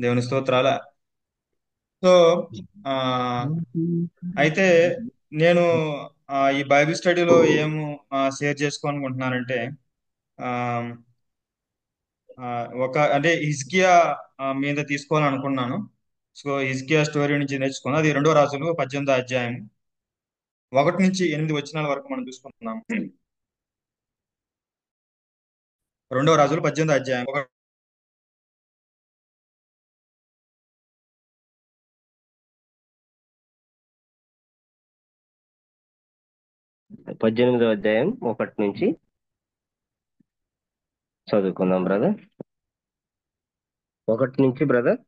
దేవుని స్తోత్రాల. సో ఆ అయితే నేను ఈ బైబిల్ స్టడీలో ఏం షేర్ చేసుకోవాలనుకుంటున్నానంటే ఆ, ఆ, ఒక అంటే హిజ్కియా మీద తీసుకోవాలనుకున్నాను. సో హిజ్కియా స్టోరీ నుంచి నేర్చుకున్నాను. అది 2 రాజులు 18 అధ్యాయం 1 నుంచి 8 వచనాల వరకు మనం చూసుకుంటున్నాం. 2 రాజులు 18 అధ్యాయం పద్దెనిమిదో అధ్యాయం 1 నుంచి చదువుకుందాం బ్రదర్. 1 నుంచి బ్రదర్.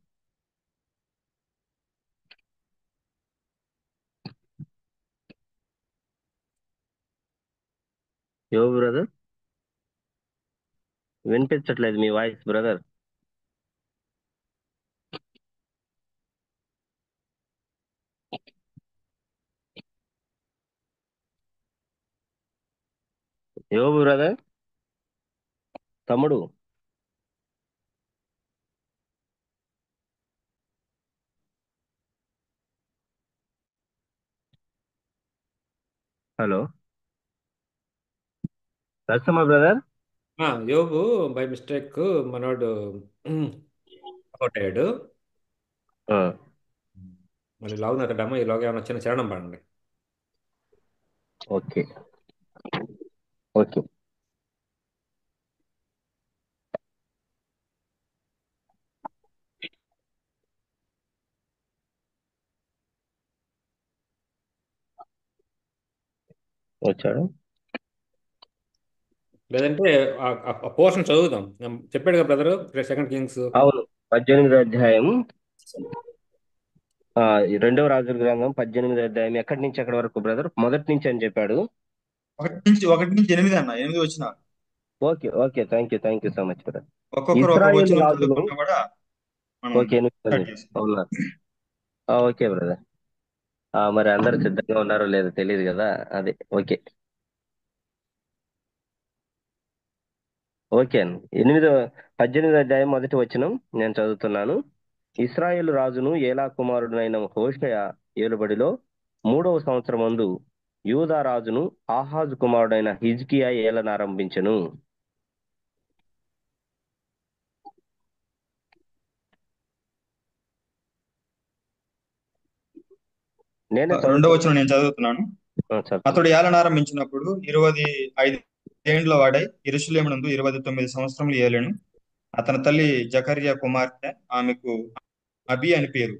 యోగు బ్రదర్, వినిపించట్లేదు మీ వాయిస్ బ్రదర్. యోగు బ్రదర్, తమ్ముడు. Hello Narasimha brother. యోగు బై మిస్టేక్ మనోడు అవుట్ అయ్యాడు. ఆ, మళ్ళీ లాగున అక్కడమ్మ ఈలోగా ఏమైనా చిన్న చరణం పాడండి. Okay okay. వచ్చాడు. లేదంటే ఆ పోర్షన్ చదువుదాం. చెప్పాడు కదా బ్రదరు, 2 కింగ్స్. అవును, 18వ అధ్యాయం. ఈ 2వ రాజుల గ్రంథం 18వ అధ్యాయం ఎక్కడి నుంచి ఎక్కడి వరకు బ్రదర్? మొదటి నుంచి అని చెప్పాడు. 1 నుంచి 8 అన్న 8 వచ్చిన okay okay, thank you so much brother. ఒక్కొక్కరు ఒక్కొక్క ఇస్రాయేల్ వచనం రాజును. చదువుకుంటా కూడా మనం ఓకే, స్టార్ట్ చేస్తాం. అవునా? Okay brother. మరి అందరు సిద్ధంగా ఉన్నారో లేదో తెలియదు కదా. అదే ఓకే. ఓకే అండి. 18వ అధ్యాయం 1 వచనం నేను చదువుతున్నాను. ఇస్రాయేలు రాజును ఏలా కుమారుడునైన హోషేయ ఏలుబడిలో 3వ సంవత్సరమందు యూదా రాజును ఆహాజు కుమారుడైన హిజ్కియా ఏలనారంభించెను. నేనే 2 వచనం చదువుతున్నాను. నేను చదువుతున్నాను. చదువుతున్నాను. అతడు ఏలనారంభించినప్పుడు 25 ఏండ్ల వాడై యెరూషలేమునందు 29 సంవత్సరములు ఏలెను. అతని తల్లి జకర్యా కుమార్తె, ఆమెకు అబి అని పేరు.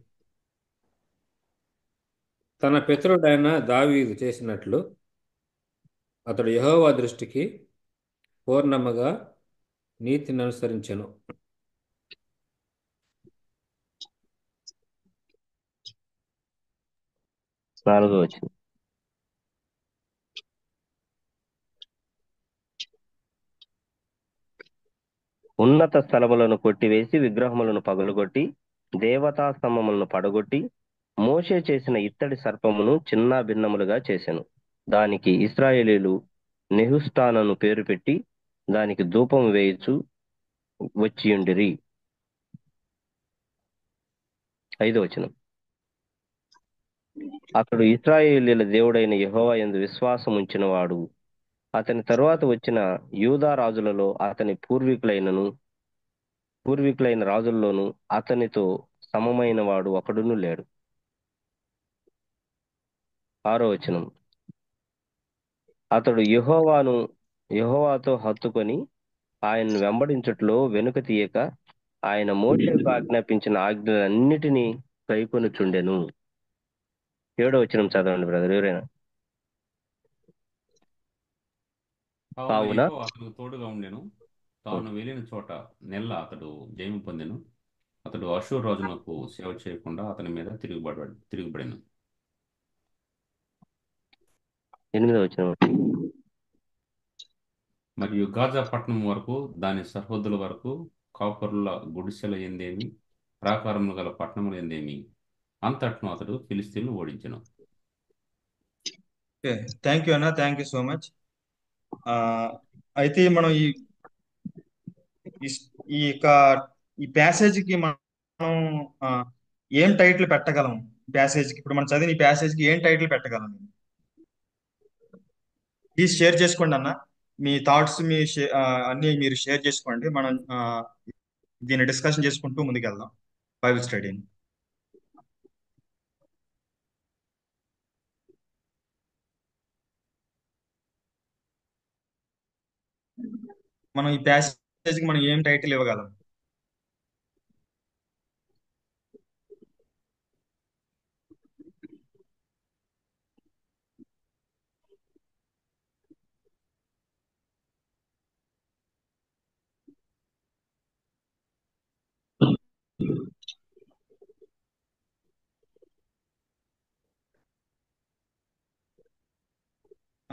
తన పితరుడైన దావీదు చేసినట్లు అతడు యెహోవా దృష్టికి పూర్ణముగా నీతిని అనుసరించెను. 4వ వచనం. ఉన్నత స్థలములను కొట్టివేసి విగ్రహములను పగలగొట్టి దేవతా స్తంభములను పడగొట్టి మోషే చేసిన ఇత్తడి సర్పమును చిన్న భిన్నములుగా చేసెను. దానికి ఇశ్రాయేలీయులు నెహుష్టానను పేరు పెట్టి దానికి ధూపం వేయుచు వచ్చియుండిరి. 5వ వచనం. అతడు ఇశ్రాయేలీయుల దేవుడైన యెహోవా యందు విశ్వాసం ఉంచినవాడు. అతని తరువాత వచ్చిన యూదా రాజులలో అతని పూర్వీకులైన రాజుల్లోనూ అతనితో సమమైన వాడు ఒకడును లేడు. 6వ వచనం. అతడు యెహోవాతో హత్తుకొని ఆయన్ను వెంబడించుటలో వెనుక తీయక ఆయన మోషేకు ఆజ్ఞాపించిన ఆజ్ఞలన్నిటినీ కైకొనుచుండెను. 7వ వచనం చదవండి బ్రదర్ ఎవరైనా. కావున కావున యెహోవా అతనికి తోడుగా ఉండెను. తాను వెళ్ళిన చోట నెల్ల అతడు జయము పొందెను. అతడు అషూర్ రాజునకు సేవ చేయకుండా అతని మీద తిరుగుబడెను. 8వ వచనం. మరియు గాజా పట్టణం వరకు దాని సరిహద్దుల వరకు కాపరుల గుడిసెల ఎందేమి ప్రాకారములు గల పట్టణములు ఎందేమి అంతట్ను అతడు ఫిలిస్తీన్లు ఓడించెను. ఓకే, థ్యాంక్ యూ అన్న, థ్యాంక్ యూ సో మచ్. అయితే మనం ఈ ఈ ఈ యొక్క ఈ ప్యాసేజ్కి ఆ, ఏం టైటిల్ పెట్టగలం ప్యాసేజ్కి? ఇప్పుడు మనం చదివిన ఈ ప్యాసేజ్కి ఏం టైటిల్ పెట్టగలం? ప్లీజ్ షేర్ చేసుకోండి అన్న. మీ థాట్స్ అన్ని మీరు షేర్ చేసుకోండి. మనం దీన్ని డిస్కషన్ చేసుకుంటూ ముందుకెళ్దాం బైబిల్ స్టడీని. మనం ఈ ప్యాసేజ్కి మనం ఏం టైటిల్ ఇవ్వగలం?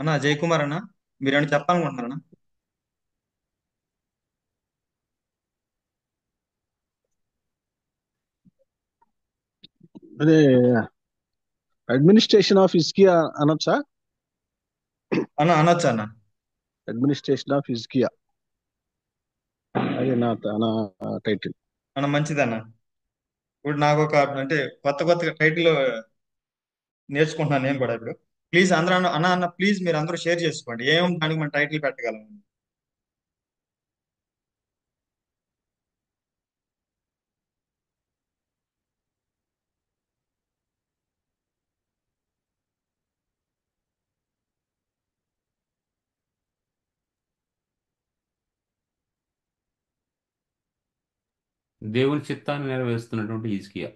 అన్న జయకుమార్ అన్న, మీరేమైనా చెప్పాలనుకుంటున్నారన్నా? అదే అడ్మినిస్ట్రేషన్ ఆఫ్ హిజ్కియా అనొచ్చా? అన్న అనొచ్చు అన్న. అడ్మినిస్ట్రేషన్ ఆఫ్ హిజ్కియా, అదే నా టైటిల్. అన్న మంచిదన్న. ఇప్పుడు నాకు ఒక అంటే కొత్త కొత్త టైటిల్ నేర్చుకుంటున్నాను నేను కూడా ఇప్పుడు. ప్లీజ్ అందరూ అన్న ప్లీజ్ మీరు అందరూ షేర్ చేసుకోండి ఏం దానికి మనం టైటిల్ పెట్టగలం. దేవుని చిత్తాన్ని నెరవేరుస్తున్నటువంటి హిజ్కియా.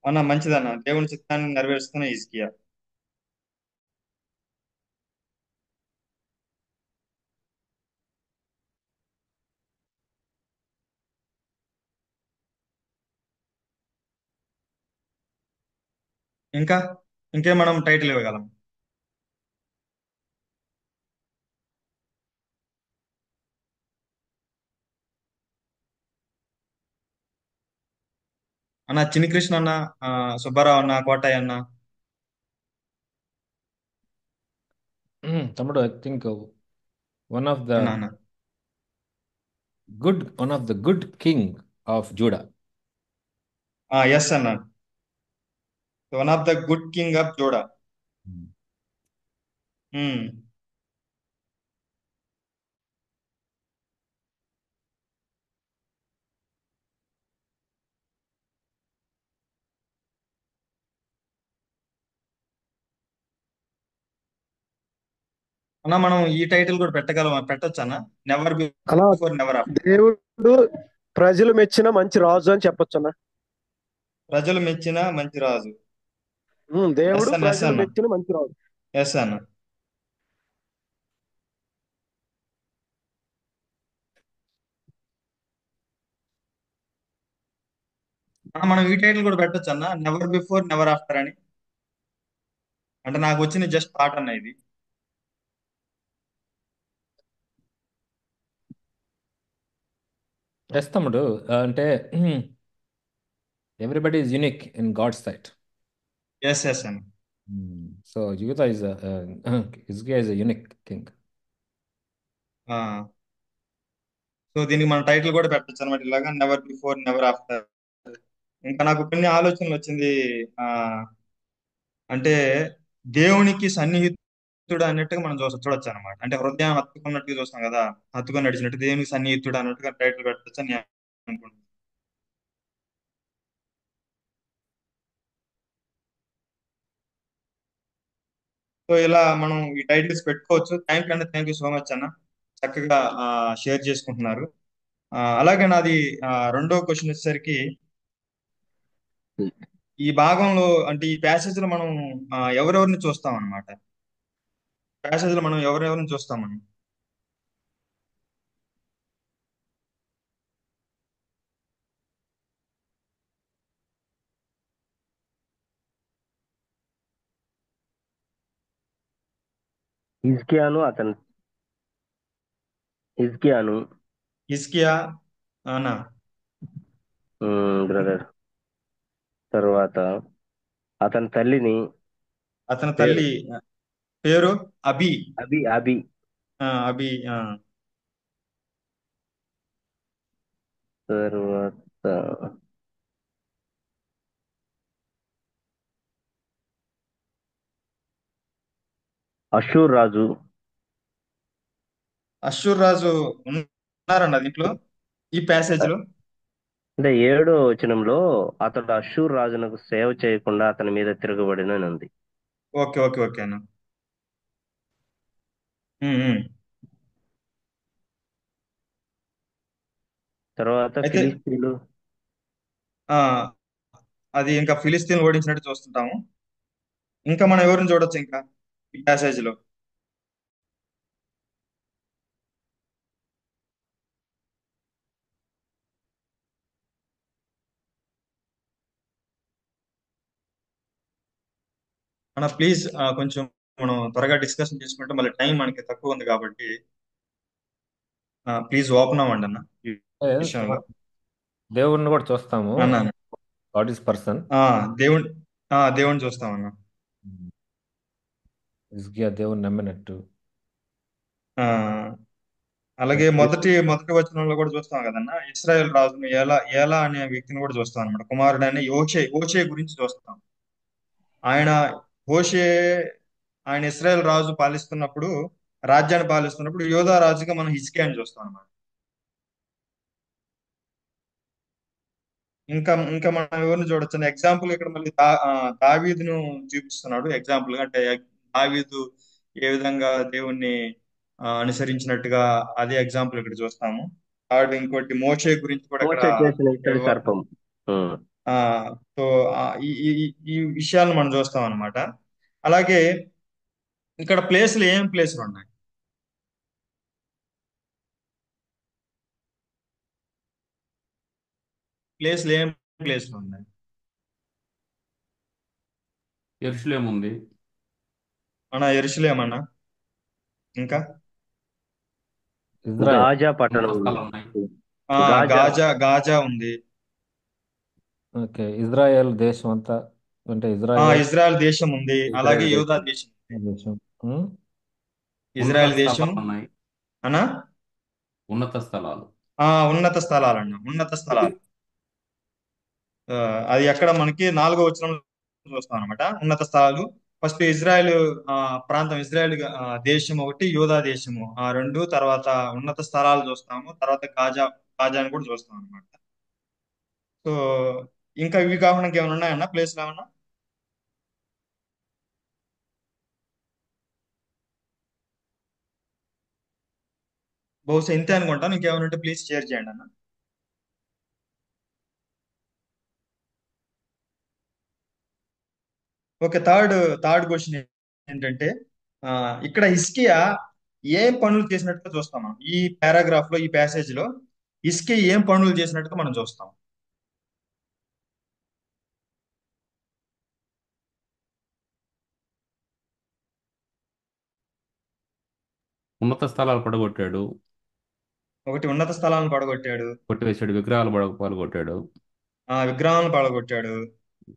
అన్న మంచిదన్న, దేవుని చిత్తాన్ని నెరవేరుస్తున్న హిజ్కియా. ఇంకా ఇంకేం మనం టైటిల్ ఇవ్వగలం? అన్న చిన్ని కృష్ణ అన్న, సుబ్బారావు అన్న, కోటయ్య అన్న. తమ్ముడు, I think one of the అన్న అన్న good king of Judah. Yes అన్న, one of the good king of Judah. అన్న మనం ఈ టైటిల్ కూడా పెట్టొచ్చు అన్న, నెవర్ అలా బిఫోర్ నెవర్ ఆఫ్టర్. దేవుడు ప్రజలు మెచ్చిన మంచి రాజు అని చెప్పొచ్చు అన్న. ప్రజలు మెచ్చిన మంచి రాజు. దేవుడు ఎస్ అన్న, ఎస్ ప్రజలు అన్న, మెచ్చిన మంచి రాజు. ఎస్ అన్న. మనం ఈ టైటిల్ కూడా పెట్టొచ్చు అన్న, నెవర్ బిఫోర్ నెవర్ ఆఫ్టర్ అని. అంటే నాకు వచ్చిన జస్ట్ థాట్ అన్న ఇది. ఎస్ తమ్ముడు, అంటే everybody is unique in God sight. Yes yes అన్న. So Judah is Hezekiah is unique king. So దీనికి మన టైటిల్ కూడా పెట్టొచ్చు అనమాట, ఇలాగా నెవర్ బిఫోర్ నెవర్ ఆఫ్టర్. ఇంకా నాకు కొన్ని ఆలోచనలు వచ్చింది. ఆ అంటే దేవునికి సన్నిహితుడు అన్నట్టుగా మనం చూడొచ్చు అనమాట. అంటే హృదయం హత్తుకున్నట్టుగా చూస్తాం కదా, హత్తుకొని నడిచినట్టు దేవునికి సన్నిహితుడు అన్నట్టుగా టైటిల్ పెట్టొచ్చు అని నేను అనుకుంటున్నాను. సో ఇలా మనం ఈ టైటిల్స్ పెట్టుకోవచ్చు. థ్యాంక్ యూ సో మచ్ అన్న, చక్కగా షేర్ చేసుకుంటున్నారు. అలాగే నాది రెండో క్వశ్చన్ వచ్చేసరికి, ఈ భాగంలో అంటే ఈ ప్యాసేజ్ లో మనం ఎవరెవరిని చూస్తాం అనమాట? ప్యాసేజ్ లో మనం ఎవరెవరిని చూస్తామని? హిజ్కియాను హిజ్కియా అనా బ్రదర్, తర్వాత అతని తల్లిని, అతని పేరు తల్లి పేరు అబి. అబి అబి అబి. తర్వాత అషూర్ రాజు. అశ్షూర్ రాజు ఉన్నారన్న దీంట్లో ఈ ప్యాసేజ్ లో. అంటే 7వ వచనంలో అతడు అషూర్ రాజునకు సేవ చేయకుండా అతని మీద తిరగబడిన అని ఉంది. ఓకే ఓకే ఓకే అన్న. ఉమ్, ఉమ్. తర్వాత అయితే ఫిలిస్తీన్లు. ఆ అది ఇంకా ఫిలిస్తీన్ ఓడించినట్టు చూస్తుంటాము. ఇంకా మనం ఎవరిని చూడొచ్చు ఇంకా ఈ ప్యాసేజ్ లో? అన్న ప్లీజ్ కొంచెం మనం త్వరగా డిస్కషన్ చేసుకుంటే మళ్ళీ టైం మనకి తక్కువ ఉంది కాబట్టి ప్లీజ్ ఓపెన్ అవ్వండి అన్న ఈ విషయంలో. దేవుణ్ణి కూడా చూస్తాము. అన్న అన్న. God is person. ఆ, దేవుని దేవుని చూస్తామన్న. హిజ్కియా దేవుణ్ణి నమ్మినట్టు. ఆ, అలాగే మొదటి వచనంలో కూడా చూస్తాం కదన్న, ఇస్రాయేల్ రాజును ఏలా ఏలా అనే వ్యక్తిని కూడా చూస్తాం అనమాట. కుమారుడు అనే ఓషే గురించి చూస్తాం. ఆయన హోషే ఆయన ఇస్రాయేల్ రాజు పాలిస్తున్నప్పుడు, రాజ్యాన్ని పాలిస్తున్నప్పుడు యోధా రాజుగా మనం హిజ్కియాని చూస్తాం అనమాట. ఇంకా ఇంకా మనం ఎవరిని చూడొచ్చు ఎగ్జాంపుల్ ఇక్కడ మళ్ళీ దావీదును చూపిస్తున్నాడు ఎగ్జాంపుల్ గా. అంటే దావీదు ఏ విధంగా దేవుణ్ణి అనుసరించినట్టుగా అదే ఎగ్జాంపుల్ ఇక్కడ చూస్తాము. కాబట్టి ఇంకోటి మోషే గురించి కూడా ఇక్కడ మోషే చేసిన ఇత్తడి సర్పం. ఉమ్. ఆ సో ఈ ఈ ఈ విషయాలను మనం చూస్తాం అనమాట. అలాగే ఇక్కడ ప్లేస్లు ఏం ప్లేస్లు ఉన్నాయి? ప్లేస్లు ఏం ప్లేస్లు ఉన్నాయి? యెరూషలేము ఉంది. మన యెరూషలేమన్నా, ఇంకా ఇజ్రాయెల్. గాజా ఉన్నత పట్టణం ఉంది. స్థలాలు ఉన్నాయి. గాజా. గాజా ఉంది. ఓకే, ఇజ్రాయెల్ దేశం అంతా అంటే ఇజ్రాయెల్ ఇజ్రాయెల్ దేశం ఉంది. అలాగే ఇజ్రాయెల్ యూదా దేశం. దేశం ఉంది. దేశం. ఉమ్, ఉన్నత ఇజ్రాయెల్ దేశం స్థలాలు ఉన్నాయి. అనా ఉన్నత స్థలాలు. ఉన్నత స్థలాలన్న, ఉన్నత స్థలాలు. ఆ, అది ఎక్కడ మనకి 4వ వచనంలో చూస్తాం అనమాట. ఉన్నత స్థలాలు ఫస్ట్ ఇజ్రాయెల్ ప్రాంతం, ఇజ్రాయెల్ దేశం ఒకటి, యూదా దేశము ఆ రెండు, తర్వాత ఉన్నత స్థలాలు చూస్తాము, తర్వాత గాజాని కూడా చూస్తాం అనమాట. సో ఇంకా ఇవి కాకుండా ఇంకేమైనా ఉన్నాయన్న ప్లేస్లు ఏమన్నా? బహుశా ఇంతే అనుకుంటాను. ఇంకేమైనా ఉంటే ప్లీజ్ షేర్ చేయండి అన్న. ఓకే, థర్డ్ క్వశ్చన్ ఏంటంటే ఆ, ఇక్కడ హిజ్కియా ఏం పనులు చేసినట్టుగా చూస్తాం మనం ఈ పారాగ్రాఫ్ లో, ఈ ప్యాసేజ్ లో హిజ్కియా ఏం పనులు చేసినట్టుగా మనం చూస్తాం? ఉన్నత స్థలాలు పడగొట్టాడు. ఒకటి ఉన్నత స్థలాలను పడగొట్టాడు, కొట్టివేశాడు. విగ్రహాలు పడగొట్టాడు. విగ్రహాలను పడగొట్టాడు,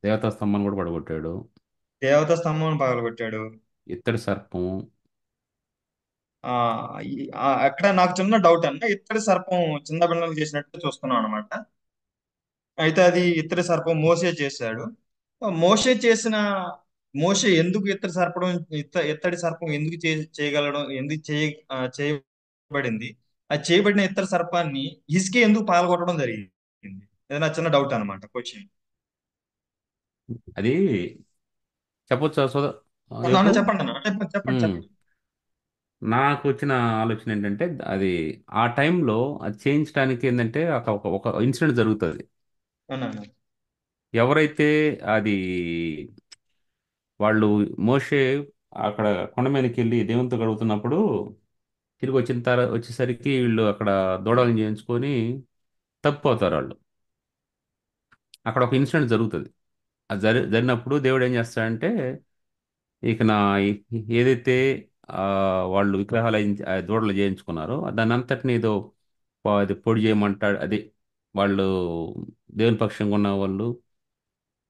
దేవతా స్తంభాన్ని కూడా పడగొట్టాడు. దేవత స్తంభం పగలగొట్టాడు. ఇత్తడి సర్పము. అక్కడ నాకు చిన్న డౌట్ అన్న, ఇత్తడి సర్పం చిన్న బిడ్డలు చేసినట్టు చూస్తున్నాం అనమాట. అయితే అది ఇత్తడి సర్పం మోసే చేశాడు. మోసే చేసిన మోసే ఎందుకు ఇత్తడి సర్పం ఎందుకు చేయగలడం, ఎందుకు చేయబడింది? ఆ చేయబడిన ఇత్తడి సర్పాన్ని హిజ్కియా ఎందుకు పాల్గొట్టడం జరిగింది? ఇది నా చిన్న డౌట్ అనమాట, క్వశ్చన్. అది చెప్పొచ్చా నాన్న యోగు? చెప్పండి అన్న, చెప్పండి చెప్పండి ఉమ్. చెప్పండి. నాకు వచ్చిన ఆలోచన ఏంటంటే అది ఆ టైంలో అది చేయించడానికి ఏంటంటే ఒక ఇన్సిడెంట్ జరుగుతుంది. అన్న ఎవరైతే అది వాళ్ళు మోషే అక్కడ కొండ మీదకి వెళ్ళి దేవునితో గడుపుతున్నప్పుడు తిరిగి వచ్చిన తర్వాత వచ్చేసరికి వీళ్ళు అక్కడ దూడలను చేయించుకొని తప్పిపోతారు వాళ్ళు. అక్కడ ఒక ఇన్సిడెంట్ జరుగుతుంది. అది జరిగినప్పుడు దేవుడు ఏం చేస్తాడంటే ఇక ఏదైతే ఆ, వాళ్ళు విగ్రహాలు దూడలు చేయించుకున్నారో దాని అంతటిని ఏదో అది పొడి చేయమంటాడు. అది వాళ్ళు దేవుని పక్షంగా ఉన్న వాళ్ళు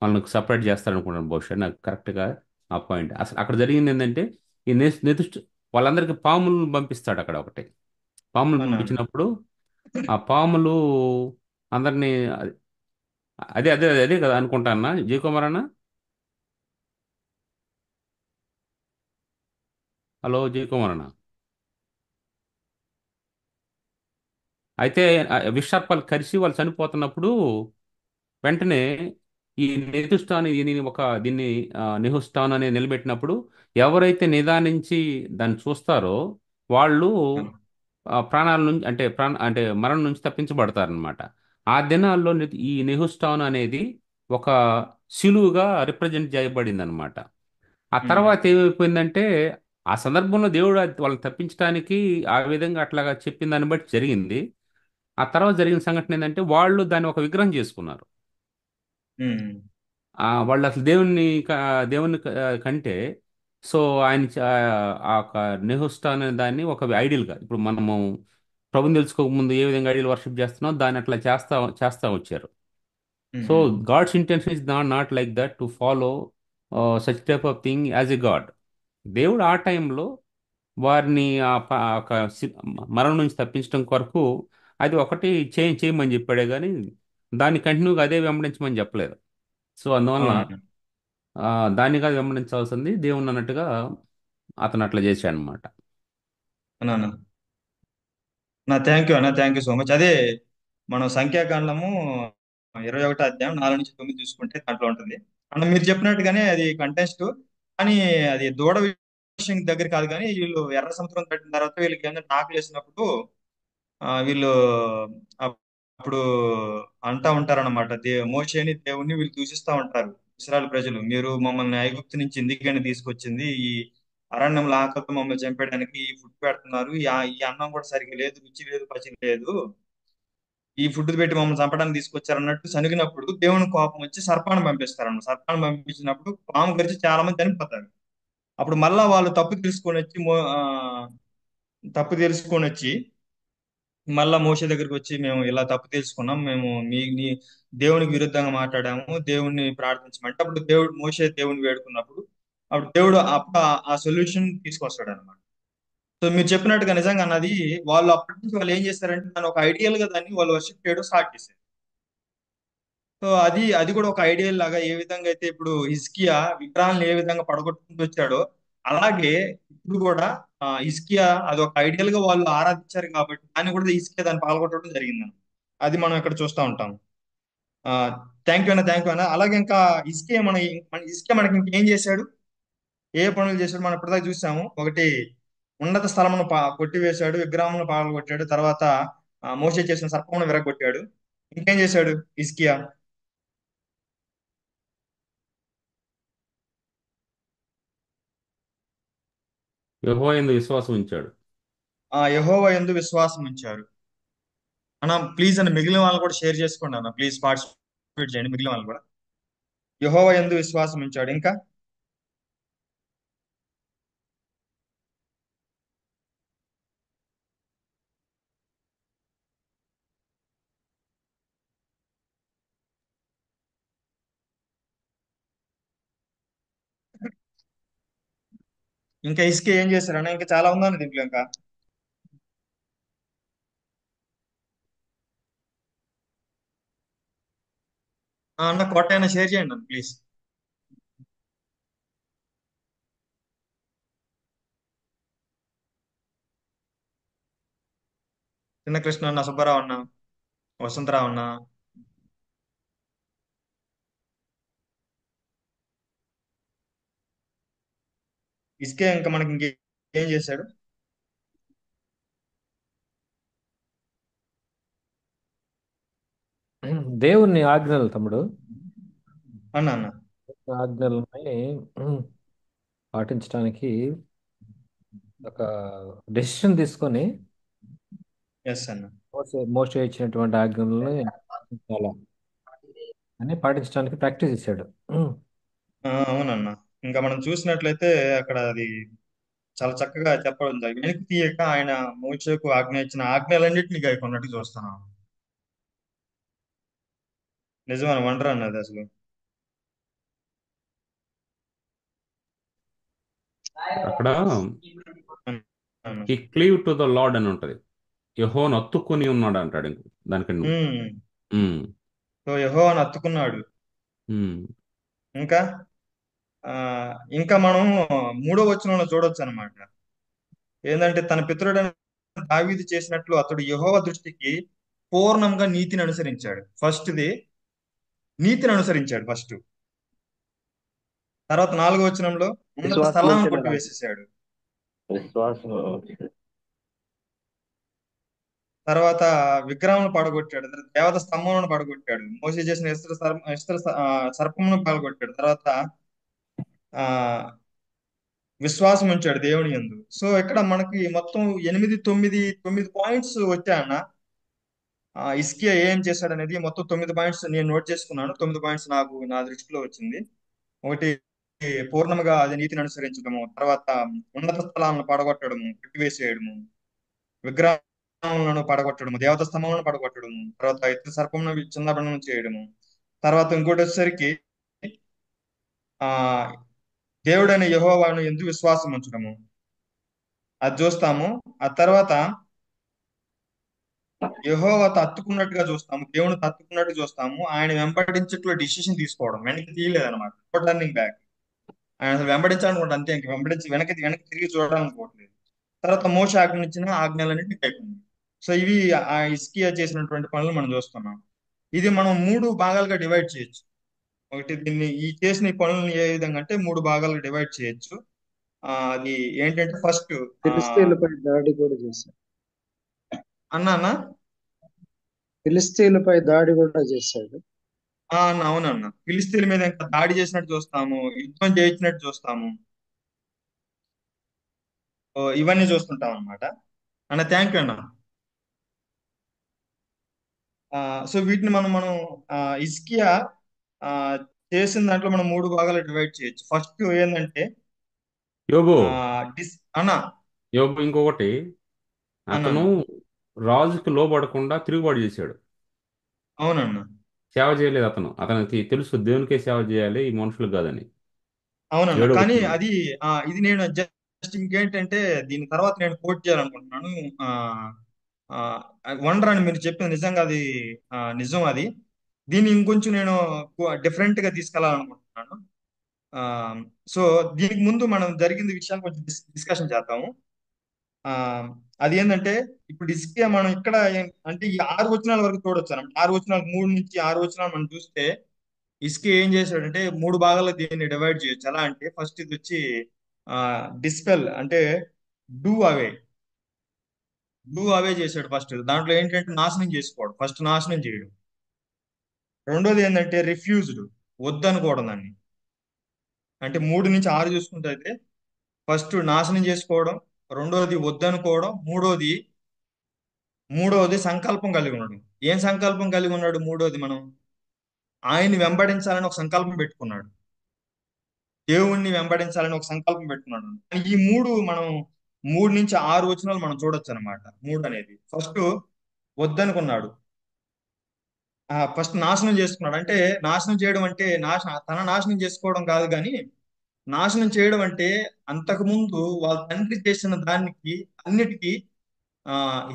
వాళ్ళని సపరేట్ చేస్తారనుకున్నాను. బహుశా నాకు కరెక్ట్గా ఆ పాయింట్ అసలు అక్కడ జరిగింది ఏంటంటే ఈ నెతుస్ట్ వాళ్ళందరికీ పాములు పంపిస్తాడు. అక్కడ ఒకటి పాములు అన్న పంపించినప్పుడు ఆ పాములు అందరినీ అదే అదే అదే కదా అనుకుంటా అన్న జయకుమార్ అన్న. హలో జయకుమార్ అన్న. అయితే విషర్పాలు కరిసి వాళ్ళు చనిపోతున్నప్పుడు వెంటనే ఈ నెహుష్టాన్ దీన్ని నెహుష్టాన్ అనేది నిలబెట్టినప్పుడు ఎవరైతే నిదానించి దాన్ని చూస్తారో వాళ్ళు ప్రాణాల నుంచి అంటే మరణం నుంచి తప్పించబడతారనమాట. ఆ దినాల్లో ఈ నెహుష్టాన్ అనేది ఒక శిలువుగా రిప్రజెంట్ చేయబడింది అనమాట. ఆ తర్వాత ఏమైపోయిందంటే ఆ సందర్భంలో దేవుడు వాళ్ళని తప్పించడానికి ఆ విధంగా అట్లాగా చెప్పిన దాన్ని బట్టి జరిగింది. ఆ తర్వాత జరిగిన సంఘటన ఏంటంటే వాళ్ళు దాన్ని ఒక విగ్రహం చేసుకున్నారు. వాళ్ళు అసలు కంటే సో ఆయన ఆ ఒక నెహుస్టాన్ అనే దాన్ని ఒక ఐడియల్గా ఇప్పుడు మనము ప్రభుని తెలుసుకోకముందు ఏ విధంగా ఐడియల్ వర్షిప్ చేస్తున్నాం దాన్ని అట్లా చేస్తా చేస్తా వచ్చారు. So God's intention is not like that to follow such type of thing as a God. దేవుడు ఆ టైంలో వారిని ఆ ఒక మరణం నుంచి తప్పించడం కొరకు అది ఒకటి చేయమని చెప్పాడే కానీ దాన్ని కంటిన్యూగా అదే వెంబడించమని చెప్పలేదు. సో అందువలన అవునన్నా. దాన్ని కాదు వెంబడించాల్సింది దేవుని అన్నట్టుగా అతను అట్లా చేశాడు అనమాట. అన్నా థ్యాంక్ యూ అన్న, థ్యాంక్ యూ సో మచ్. అదే మనం సంఖ్యాకాండము 21 అధ్యాయం 4-9 చూసుకుంటే దాంట్లో ఉంటుంది అన్న మీరు చెప్పినట్టుగానే అది కంటెస్ట్. కానీ అది దూడ విషయం దగ్గర కాదు, కానీ వీళ్ళు ఎర్ర సముద్రం దాటిన తర్వాత వీళ్ళకి ఏంటంటే ఆకలి వేసినప్పుడు వీళ్ళు అప్పుడు అంటా ఉంటారన్నమాట. మోషేని దేవుణ్ణి వీళ్ళు దూషిస్తా ఉంటారు. ఇశ్రాయేలు ప్రజలు, మీరు మమ్మల్ని ఐగుప్తు నుంచి ఎందుకని తీసుకొచ్చింది, ఈ అరణ్యంలో ఆకలితో మమ్మల్ని చంపేయడానికి ఈ ఫుడ్ పెడుతున్నారు, ఈ అన్నం కూడా సరిగ్గా లేదు, రుచి లేదు, పచి లేదు, ఈ ఫుడ్ పెట్టి మమ్మల్ని చంపడానికి తీసుకొచ్చారు అన్నట్టు సనిగినప్పుడు దేవుని కోపం వచ్చి సర్పాన్ని పంపిస్తారన్నమాట. సర్పాన్ని పంపించినప్పుడు పాము గరిచి చాలా మంది చనిపోతారు. అప్పుడు మళ్ళా వాళ్ళు తప్పు తెలుసుకొని వచ్చి మళ్ళా మోషే దగ్గరికి వచ్చి, మేము ఇలా తప్పు తెలుసుకున్నాం, మేము నీ దేవునికి విరుద్ధంగా మాట్లాడాము, దేవుణ్ణి ప్రార్థించమంటే అప్పుడు మోషే దేవుని వేడుకున్నప్పుడు అప్పుడు దేవుడు అప్పుడు ఆ సొల్యూషన్ తీసుకొస్తాడు అనమాట. సో మీరు చెప్పినట్టుగా నిజంగా అన్నది వాళ్ళు అప్పటి నుంచి వాళ్ళు ఏం చేస్తారంటే దాన్ని ఒక ఐడియల్ గా దాన్ని వాళ్ళు వర్షిప్ చేయడం స్టార్ట్ చేశారు. సో అది కూడా ఒక ఐడియల్ లాగా, ఏ విధంగా అయితే ఇప్పుడు హిజ్కియా విగ్రహాలను ఏ విధంగా పడగొట్టుకుంటూ వచ్చాడో అలాగే ఇప్పుడు కూడా హిజ్కియా అది ఒక ఐడియల్ గా వాళ్ళు ఆరాధించారు కాబట్టి దాన్ని కూడా హిజ్కియా దాన్ని పాల్గొట్టడం జరిగింది. అది మనం ఇక్కడ చూస్తూ ఉంటాం. థ్యాంక్ యూ అన్న, థ్యాంక్ యూ అన్న. అలాగే ఇంకా హిజ్కియా మనకి ఇంకేం చేశాడు, ఏ పనులు చేశాడు మనం ఇప్పటిదాకా చూసాము. ఒకటి, ఉన్నత స్థలమును కొట్టివేశాడు, విగ్రహమును పగలగొట్టాడు, తర్వాత మోషే చేసిన సర్పమును విరగొట్టాడు. ఇంకేం చేశాడు హిజ్కియా? యెహోవా యందు విశ్వాసం ఉంచాడు. యెహోవా యందు విశ్వాసం ఉంచారు. అన్న ప్లీజ్ అన్న, మిగిలిన వాళ్ళు కూడా షేర్ చేసుకోండి అన్న, ప్లీజ్ పార్టిసిపేట్ చేయండి మిగిలిన వాళ్ళు కూడా. యెహోవా యందు విశ్వాసం ఉంచాడు. ఇంకా ఇసుక ఏం చేశారు అన్న? ఇంకా చాలా ఉందండి దీంట్లో. ఇంకా అన్న కోట అయినా షేర్ చేయండి అన్న ప్లీజ్. చిన్న కృష్ణ అన్న, సుబ్బారావు అన్న, వసంతరావు అన్న. ఇసుకే ఇంకా మనకి ఇంకేం చేశాడు దేవుని ఆజ్ఞలు తమ్ముడు, అన్న? అన్న ఆజ్ఞలని పాటించడానికి ఒక డెసిషన్ తీసుకొని ఎస్ అన్న. మోసే ఇచ్చినటువంటి ఆజ్ఞలని చాలా అని పాటించడానికి ప్రాక్టీస్ ఇచ్చాడు. అవునన్న. ఇంకా మనం చూసినట్లయితే అక్కడ అది చాలా చక్కగా చెప్పడం జరిగింది. వెనక్కి తీయక ఆయన మోషేకు ఆజ్ఞ ఇచ్చిన ఆజ్ఞలన్నింటినీ గైకొన్నట్టు చూస్తున్నాం. నిజమైన వండర్ అన్నది అసలు. అక్కడ అన్న. ఈ క్లీవ్ టు ద లార్డ్ అని ఉంటది. యెహోవాను అత్తుకొని ఉన్నాడు అంటాడు దానికంటే ముందు. సో యెహోవాను అత్తుకున్నాడు. ఇంకా ఇంకా మనం 3వ వచనంలో చూడొచ్చు అనమాట. ఏంటంటే తన పితరుడైన దావీదు చేసినట్లు అతడు యెహోవా దృష్టికి పూర్ణంగా నీతిని అనుసరించాడు. నీతిని అనుసరించాడు ఫస్ట్. తర్వాత 4వ వచనంలో ఉన్నత విశ్వాసం స్థలాలను ఉంచిన రాజు. కొట్టివేసేసాడు. విశ్వాసం తర్వాత విగ్రహమును పడగొట్టాడు. తర్వాత దేవత స్తంభములను పడగొట్టాడు. మోసే చేసిన సర్పమును పడగొట్టాడు. తర్వాత ఆ విశ్వాసం ఉంచాడు దేవుని యందు. సో ఇక్కడ మనకి మొత్తం 9 పాయింట్స్ వచ్చాయన్న. హిజ్కియా ఏం చేశాడు అనేది మొత్తం 9 పాయింట్స్ నేను నోట్ చేసుకున్నాను. 9 పాయింట్స్ నా దృష్టిలో వచ్చింది. ఒకటి, పూర్ణముగా అది నీతిని అనుసరించడము. తర్వాత ఉన్నత స్థలాలను పడగొట్టడము, కట్టివేసేయడము, విగ్రహములను పడగొట్టడము, దేవత స్తంభములను పడగొట్టడము, తర్వాత ఇతర సర్పమును చిన్నబిన్నం చేయడము. తర్వాత ఇంకోటి వచ్చేసరికి ఆ దేవుడైన యెహోవాను యందు విశ్వాసం ఉంచడము, అది చూస్తాము. ఆ తర్వాత యెహోవాతో హత్తుకున్నట్టుగా చూస్తాము, దేవుని హత్తుకున్నట్టు చూస్తాము. ఆయన వెంబడించట్లో డిసిషన్ తీసుకోవడం, వెనక్కి తీయలేదన్నమాట. Turning back. ఆయన అసలు వెంబడించాలనుకుంటే అంతే, ఇంక వెనక్కి తిరిగి చూడాలనుకోవట్లేదు. తర్వాత మోషే ఆజ్ఞించిన ఆజ్ఞలన్నింటినీ కైకొంది. సో ఇవి ఆ హిజ్కియా చేసినటువంటి పనులు మనం చూస్తున్నాం. ఇది మనం 3 భాగాలుగా డివైడ్ చేయొచ్చు. ఒకటి, ఈ చేసిన ఈ పనులను ఏ విధంగా అంటే 3 భాగాలుగా డివైడ్ చేయొచ్చు. అది ఏంటంటే ఫస్ట్ ఫిలిస్తీన్లపై దాడి కూడా చేశాడు. అన్నా ఫిలిస్తీన్లపై దాడి కూడా చేశాడు. అన్న అవునన్న, ఫిలిస్తీన్ల మీద ఇంకా దాడి చేసినట్టు చూస్తాము, యుద్ధం చేయించినట్టు చూస్తాము. ఇవన్నీ చూస్తుంటాం అన్నమాట. అన్న థ్యాంక్ యూ అన్న. సో వీటిని మనం హిజ్కియా చేసిన దాంట్లో మనం 3 భాగాలు డివైడ్ చేయొచ్చు. ఫస్ట్ ఏంటంటే యోబు అన్న యోబు ఇంకొకటి, అతను రాజుకి లోబడకుండా తిరుగుబాటు చేశాడు. అవునన్న, సేవ చేయలేదు. అతనికి తెలుసు దేవునికే సేవ చేయాలి, ఈ మనుషులకు కాదని. అవునన్న. 7వ కానీ వచనంలో. అది ఇది నేను జస్ట్ ఇంకేంటంటే దీని తర్వాత నేను కోట్ చేయాలనుకుంటున్నాను. వండర్ అని మీరు చెప్పింది నిజంగా అది నిజం. అది దీన్ని ఇంకొంచెం నేను డిఫరెంట్ గా తీసుకెళ్లాలనుకుంటున్నాను. సో దీనికి ముందు మనం జరిగింది విషయాన్ని కొంచెం డిస్కషన్ చేద్దాము. అది ఏంటంటే ఇప్పుడు హిజ్కియా మనం ఇక్కడ అంటే ఈ 6 వచనాల వరకు చూడొచ్చు అన్నమాట. 6 వచనాలు, 3 నుంచి 6 వచనాలు మనం చూస్తే హిజ్కియా ఏం చేశాడంటే 3 భాగాల్లో దీన్ని డివైడ్ చేయొచ్చు. ఎలా అంటే ఫస్ట్ ఇది వచ్చి డిస్పెల్ అంటే డూ అవే చేశాడు. ఫస్ట్ దాంట్లో ఏంటంటే నాశనం చేసుకోవడం, ఫస్ట్ నాశనం చేయడం. రెండోది ఏంటంటే రిఫ్యూజ్డ్, వద్దనుకోవడం దాన్ని. అంటే 3 నుంచి 6 చూసుకుంటే అయితే ఫస్ట్ నాశనం చేసుకోవడం, రెండోది వద్దనుకోవడం, మూడోది సంకల్పం కలిగి ఉండడం. ఏం సంకల్పం కలిగి ఉన్నాడు? మూడోది ఆయన్ని వెంబడించాలని ఒక సంకల్పం పెట్టుకున్నాడు, దేవుణ్ణి వెంబడించాలని ఒక సంకల్పం పెట్టుకున్నాడు. ఈ 3 నుంచి 6 వచనాలు మనం చూడొచ్చు అనమాట. 3 అనేది ఫస్ట్ వద్దనుకున్నాడు, ఫస్ట్ నాశనం చేసుకున్నాడు. అంటే నాశనం చేయడం అంటే తన నాశనం చేసుకోవడం కాదు, కానీ నాశనం చేయడం అంటే అంతకుముందు వాళ్ళ తండ్రి చేసిన దానికి అన్నిటికీ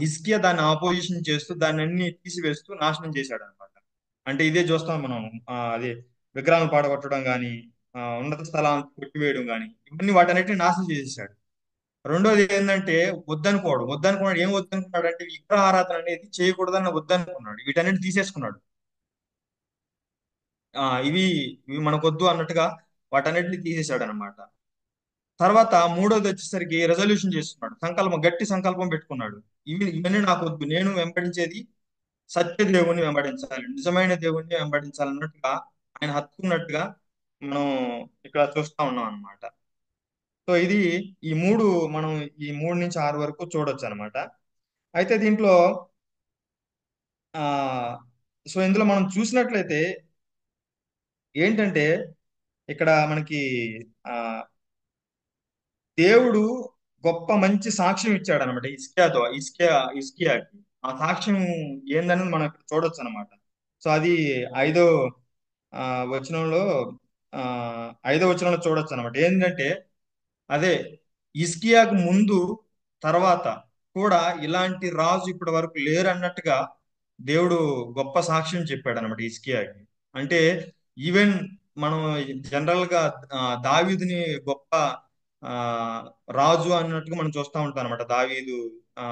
హిజ్కియా దాన్ని ఆపోజిషన్ చేస్తూ దాన్ని అన్ని తీసివేస్తూ నాశనం చేశాడు అనమాట. అంటే ఇదే చూస్తాం మనం. అదే విగ్రహాలను పాడగొట్టడం కానీ, ఉన్నత స్థలాలను కొట్టివేయడం కానీ, ఇవన్నీ వాటన్నిటిని నాశనం చేసేసాడు. రెండోది ఏంటంటే వద్దనుకున్నాడు. ఏం వద్దనుకున్నాడు అంటే విగ్రహ ఆరాధన అనేది చేయకూడదని వద్దనుకున్నాడు. వీటన్నిటి తీసేసుకున్నాడు. ఇవి మనకొద్దు అన్నట్టుగా వాటన్నిటిని తీసేశాడు అనమాట. తర్వాత మూడోది వచ్చేసరికి రెజల్యూషన్ చేసుకున్నాడు, గట్టి సంకల్పం పెట్టుకున్నాడు. ఇవన్నీ నాకు వద్దు, నేను వెంబడించేది సత్య దేవుణ్ణి వెంబడించాలి, నిజమైన దేవుణ్ణి వెంబడించాలి అన్నట్టుగా ఆయన హత్తుకున్నట్టుగా మనం ఇక్కడ చూస్తా ఉన్నాం అనమాట. సో ఇది మనం ఈ 3 నుంచి 6 వరకు చూడొచ్చు అనమాట. అయితే దీంట్లో సో ఇందులో మనం చూసినట్లయితే ఏంటంటే ఇక్కడ మనకి దేవుడు గొప్ప మంచి సాక్ష్యం ఇచ్చాడు అనమాట హిజ్కియాకి. ఆ సాక్ష్యం ఏందనేది మనం ఇక్కడ చూడొచ్చు అనమాట. సో అది 5వ వచనంలో 5వ వచనంలో చూడొచ్చు అనమాట. ఏంటంటే అదే హిజ్కియాకు ముందు తర్వాత కూడా ఇలాంటి రాజు ఇప్పటి వరకు లేరు అన్నట్టుగా దేవుడు గొప్ప సాక్ష్యం చెప్పాడు అనమాట హిజ్కియాకి. అంటే ఈవెన్ మనం జనరల్ గా దావీదుని గొప్ప ఆ రాజు అన్నట్టుగా మనం చూస్తూ ఉంటాం అనమాట. దావీదు, ఆ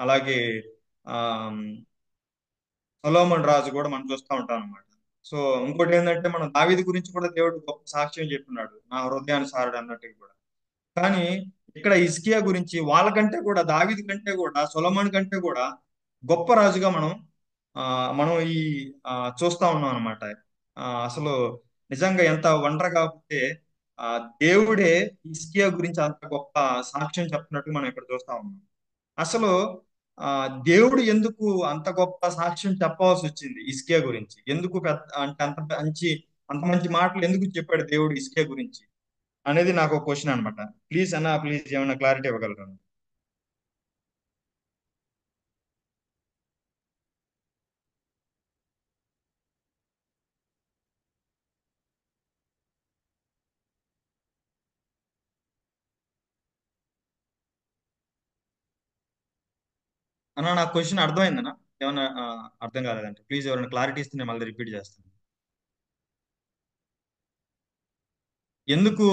అలాగే ఆ సొలొమోన్ రాజు కూడా మనం చూస్తూ ఉంటాం అనమాట. సో ఇంకోటి ఏంటంటే, మనం దావీదు గురించి కూడా దేవుడు గొప్ప సాక్ష్యం చెప్పినాడు, నా హృదయానుసారుడు అన్నట్టుగా కూడా. కానీ ఇక్కడ హిజ్కియా గురించి వాళ్ళకంటే కూడా, దావీదు కంటే కూడా, సొలొమోన్ కంటే కూడా గొప్ప రాజుగా ఆ, మనం చూస్తా ఉన్నాం అనమాట. అసలు నిజంగా ఎంత వండర్ కాకపోతే, ఆ దేవుడే హిజ్కియా గురించి అంత గొప్ప సాక్ష్యం చెప్తున్నట్టు మనం ఇక్కడ చూస్తా ఉన్నాం. అసలు ఆ దేవుడు ఎందుకు అంత గొప్ప సాక్ష్యం చెప్పవలసి వచ్చింది హిజ్కియా గురించి? ఎందుకు పెద్ద అంటే అంత మంచి మాటలు ఎందుకు చెప్పాడు దేవుడు హిజ్కియా గురించి అనేది నాకు ఒక క్వశ్చన్ అనమాట. ప్లీజ్ అన్న, ప్లీజ్ ఏమైనా క్లారిటీ ఇవ్వగలరా? అన్న నాకు క్వశ్చన్ అర్థమైందన్నా? ఏమన్నా అర్థం కాలేదంటే ప్లీజ్ ఎవరైనా క్లారిటీ ఇస్తే నేను మళ్ళీ రిపీట్ చేస్తాను. ఎందుకు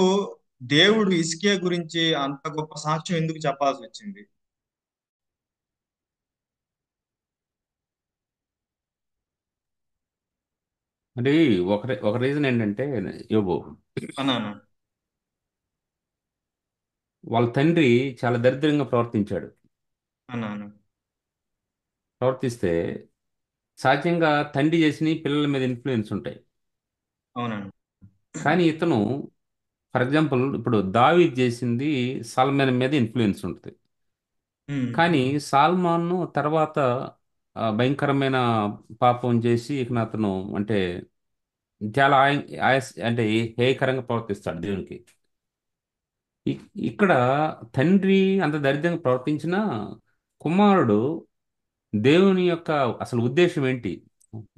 దేవుడు హిజ్కియా గురించి అంత గొప్ప సాక్ష్యం ఎందుకు చెప్పాల్సి వచ్చింది? మరి ఒక రీజన్ ఏంటంటే, యోబు అన్నా అన్న. వాళ్ళ తండ్రి చాలా దరిద్రంగా ప్రవర్తించాడు. అన్నా అన్న. ప్రవర్తిస్తే సహజంగా తండ్రి చేసిన పిల్లల మీద ఇన్ఫ్లుయెన్స్ ఉంటాయి. అవునండి. కానీ ఇతను, ఫర్ ఎగ్జాంపుల్, ఇప్పుడు దావీద్ చేసింది సల్మాన్ మీద ఇన్ఫ్లుయెన్స్ ఉంటుంది. ఉమ్, కానీ సాల్మాన్ తర్వాత భయంకరమైన పాపం చేసి ఇక అతను అంటే చాలా అంటే హేయకరంగా ప్రవర్తిస్తాడు దేవునికి. ఇక్కడ తండ్రి అంత దరిద్రంగా ప్రవర్తించిన కుమారుడు దేవుని యొక్క అసలు ఉద్దేశం ఏంటి,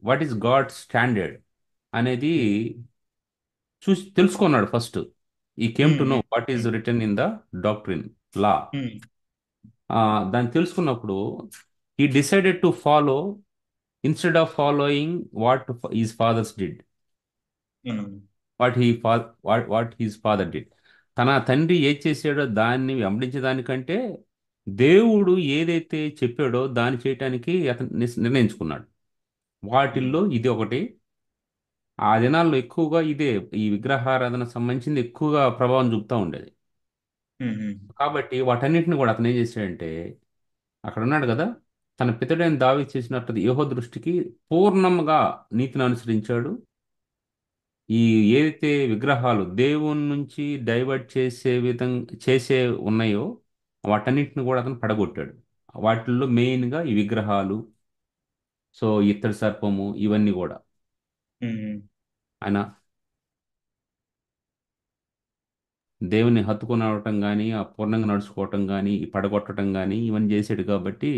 వాట్ ఈస్ గాడ్ స్టాండర్డ్ అనేది చూసి తెలుసుకున్నాడు first. He came um, to know um, what is return in the doctrine law. Um, దాన్ని తెలుసుకున్నప్పుడు he decided to follow instead of following what his fathers did, um, what he fa what his father did. తన తండ్రి ఏది చేశాడో దాన్ని వెంబడించడానికంటే దేవుడు ఏదైతే చెప్పాడో దాన్ని చేయటానికి అతను నిర్ణయించుకున్నాడు. ఉమ్, వాటిల్లో ఇది ఒకటి. ఆ దినాల్లో ఎక్కువగా ఇదే, ఈ విగ్రహారాధన సంబంధించింది ఎక్కువగా ప్రభావం చూపుతూ ఉండేది. ఉమ్, ఉమ్, కాబట్టి వాటన్నిటిని కూడా అతను ఏం చేశాడంటే, అక్కడ ఉన్నాడు కదా, తన పితడైన దావీదు చేసినట్టు యెహోవా దృష్టికి పూర్ణంగా నీతిని అనుసరించాడు. ఈ ఏదైతే విగ్రహాలు దేవుని నుంచి డైవర్ట్ చేసే ఉన్నాయో వాటన్నిటిని కూడా అతను పడగొట్టాడు. వాటిల్లో మెయిన్గా ఈ విగ్రహాలు, సో ఇత్తడి సర్పము, ఇవన్నీ కూడా ఉమ్, ఆయన దేవుని హత్తుకునవటం కానీ, ఆ పూర్ణంగా నడుచుకోవటం కానీ, ఈ పడగొట్టడం కానీ ఇవన్నీ చేసాడు కాబట్టి.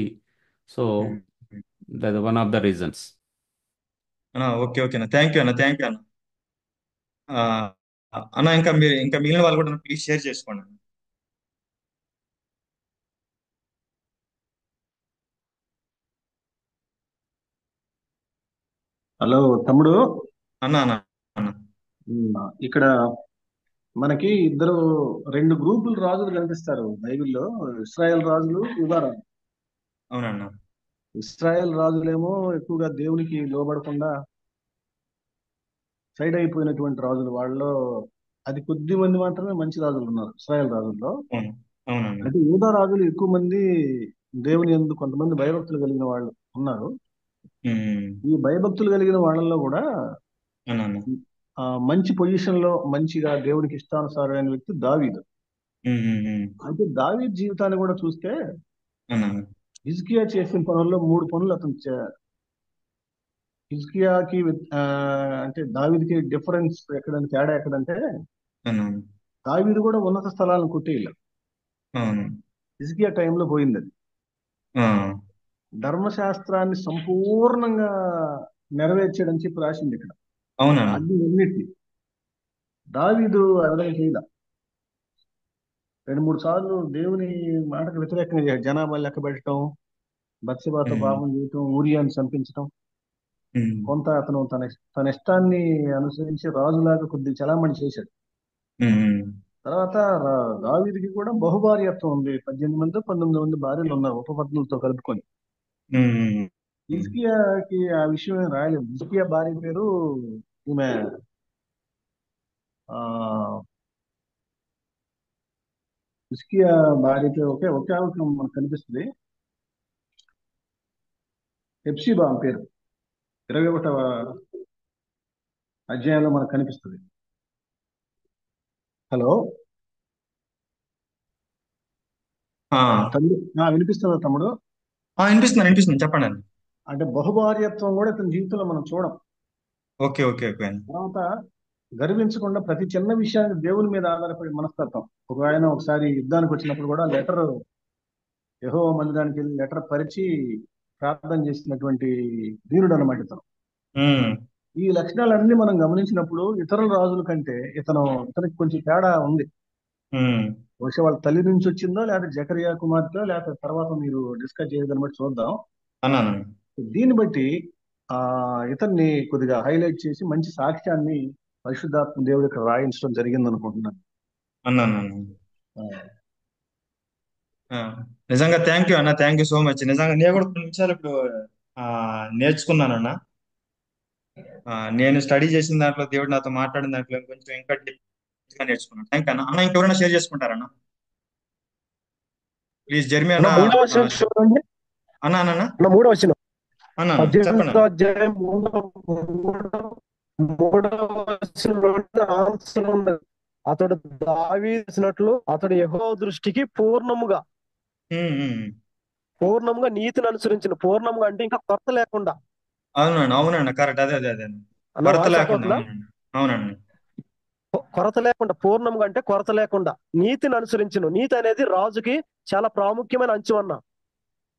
So um. That one of the reasons. అన్న ఓకే, ఓకే అన్న, థ్యాంక్ యూ అన్న, థ్యాంక్ యూ అన్న. ఆ, అన్న ఇంకా మిగిలిన వాళ్ళు కూడా ప్లీజ్ షేర్ చేసుకోండి. హలో తమ్ముడు. అన్న అన్న. అన్న. ఇక్కడ మనకి రెండు గ్రూపులు రాజులు కనిపిస్తారు బైబిల్లో. ఇస్రాయేల్ రాజులు, యూదా రాజులు. అవునన్న. ఇస్రాయేల్ రాజులేమో ఎక్కువగా దేవునికి లోబడకుండా సైడ్ అయిపోయినటువంటి రాజులు. వాళ్ళలో అది కొద్ది మంది మాత్రమే మంచి రాజులు ఉన్నారు ఇస్రాయేల్ రాజుల్లో. అవును. అవునన్న. అంటే యూదా రాజులు ఎక్కువ మంది దేవుని యందు కొంతమంది భయభక్తులు కలిగిన వాళ్ళు ఉన్నారు. ఉమ్, ఈ భయభక్తులు కలిగిన వాళ్ళల్లో కూడా అన్న. మంచి పొజిషన్ లో మంచిగా దేవునికి ఇష్టానుసారమైన వ్యక్తి దావీదు. ఉమ్, ఉమ్, ఉమ్. అయితే దావీదు జీవితాన్ని కూడా చూస్తే అన్న. హిజ్కియా చేసిన పనుల్లో 3 పనులు అతను హిజ్కియాకి అంటే దావీదుకి డిఫరెన్స్ ఎక్కడంటే, తేడా ఎక్కడంటే, అన్న. దావీదు కూడా ఉన్నత స్థలాలను కొట్టేయాలి. అవును. హిజ్కియా టైంలో పోయింది అది. ఆ, ధర్మశాస్త్రాన్ని సంపూర్ణంగా నెరవేర్చాడని చెప్పి రాసింది ఇక్కడ. అవునన్న. ఆజ్ఞలన్నిటిని దావీదు ఆ విధంగా చేయలే. 2-3 సార్లు దేవుని మాటకు వ్యతిరేకంగా చేశాడు. జనాభా లెక్క పెట్టడం, బత్షెబాతో ఉమ్, పాపం చేయటం, ఊరియాని చంపించడం. ఉమ్, కొంత అతను తన ఇష్టాన్ని అనుసరించి రాజులాగా కొద్దిగా చలామణి చేశాడు. ఉమ్, తర్వాత దావీదుకి కూడా బహుభార్యత్వం ఉంది. 18 మంది 19 మంది భార్యలు ఉన్నారు ఉపపత్నులతో కలుపుకొని. ఉమ్, హిజ్కియాకి ఆ విషయం ఏం రాయలేదు. హిజ్కియా భార్య పేరు ఈమె ఆ హిజ్కియా భార్య పేరు ఒకే ఆమె మనకు కనిపిస్తుంది. హెప్సిబా ఆమె పేరు 21వ అధ్యాయంలో మనకు కనిపిస్తుంది. హలో ఆ, తమ్ముడు, వినిపిస్తుందా తమ్ముడు? వినిపిస్తుంది చెప్పండి అన్న. అంటే బహుభార్యత్వం కూడా ఇతని జీవితంలో మనం చూడం. ఓకే ఓకే ఓకే అన్న. తర్వాత గర్వించకుండా ప్రతి చిన్న విషయానికి దేవుని మీద ఆధారపడి మనస్తత్వం. ఒక ఆయన ఒకసారి యుద్ధానికి వచ్చినప్పుడు కూడా లెటర్ యెహోవా మందిరానికి వెళ్ళి లెటర్ పరిచి ప్రార్థన చేసినటువంటి వీరుడు అనమాట ఇతను. ఉమ్, ఈ లక్షణాలన్నీ మనం గమనించినప్పుడు ఇతరుల రాజుల కంటే ఇతనికి కొంచెం తేడా ఉంది. ఉమ్, బహుశా వాళ్ళ తల్లి నుంచి వచ్చిందో లేకపోతే జకరియా కుమార్తె లేకపోతే తర్వాత మీరు డిస్కస్ చేయదని బట్టి చూద్దాం. అన్నాను దీన్ని బట్టి ఇతన్ని కొద్దిగా హైలైట్ చేసి మంచి సాక్ష్యాన్ని పరిశుద్ధాత్మ దేవుడు ఇక్కడ రాయించడం జరిగింది అనుకుంటున్నాను. అన్నాను నిజంగా థ్యాంక్ యూ అన్న, థ్యాంక్ యూ సో మచ్. నిజంగా నేను కూడా కొన్ని విషయాలు ఇప్పుడు నేర్చుకున్నాను అన్న. నేను స్టడీ చేసిన దాంట్లో దేవుడు నాతో మాట్లాడిన దాంట్లో కొంచెం ఇంకా డీప్గా నేర్చుకున్నాను. థ్యాంక్ అన్న. అన్న ఇంకెవరైనా షేర్ చేసుకుంటారన్న? ప్లీజ్ జర్మీ అన్న. మూడో వచనం చూడండి. అన్న అన్న అన్న మూడో వచనం అన్న 18వ చెప్పండి. అధ్యాయం మూడవ వచనంలో ఆన్సర్ ఉన్నది. అతడు దావీదినట్లు అతడు యెహోవా దృష్టికి పూర్ణముగా నీతిని అనుసరించిన. పూర్ణముగా అంటే ఇంకా కొరత లేకుండా. అవునండి కరెక్ట్. అదే కొరత లేకుండా. అవునండి కొరత లేకుండా, పూర్ణంగా అంటే కొరత లేకుండా నీతిని అనుసరించును. నీతి అనేది రాజుకి చాలా ప్రాముఖ్యమైన అంచు అన్న.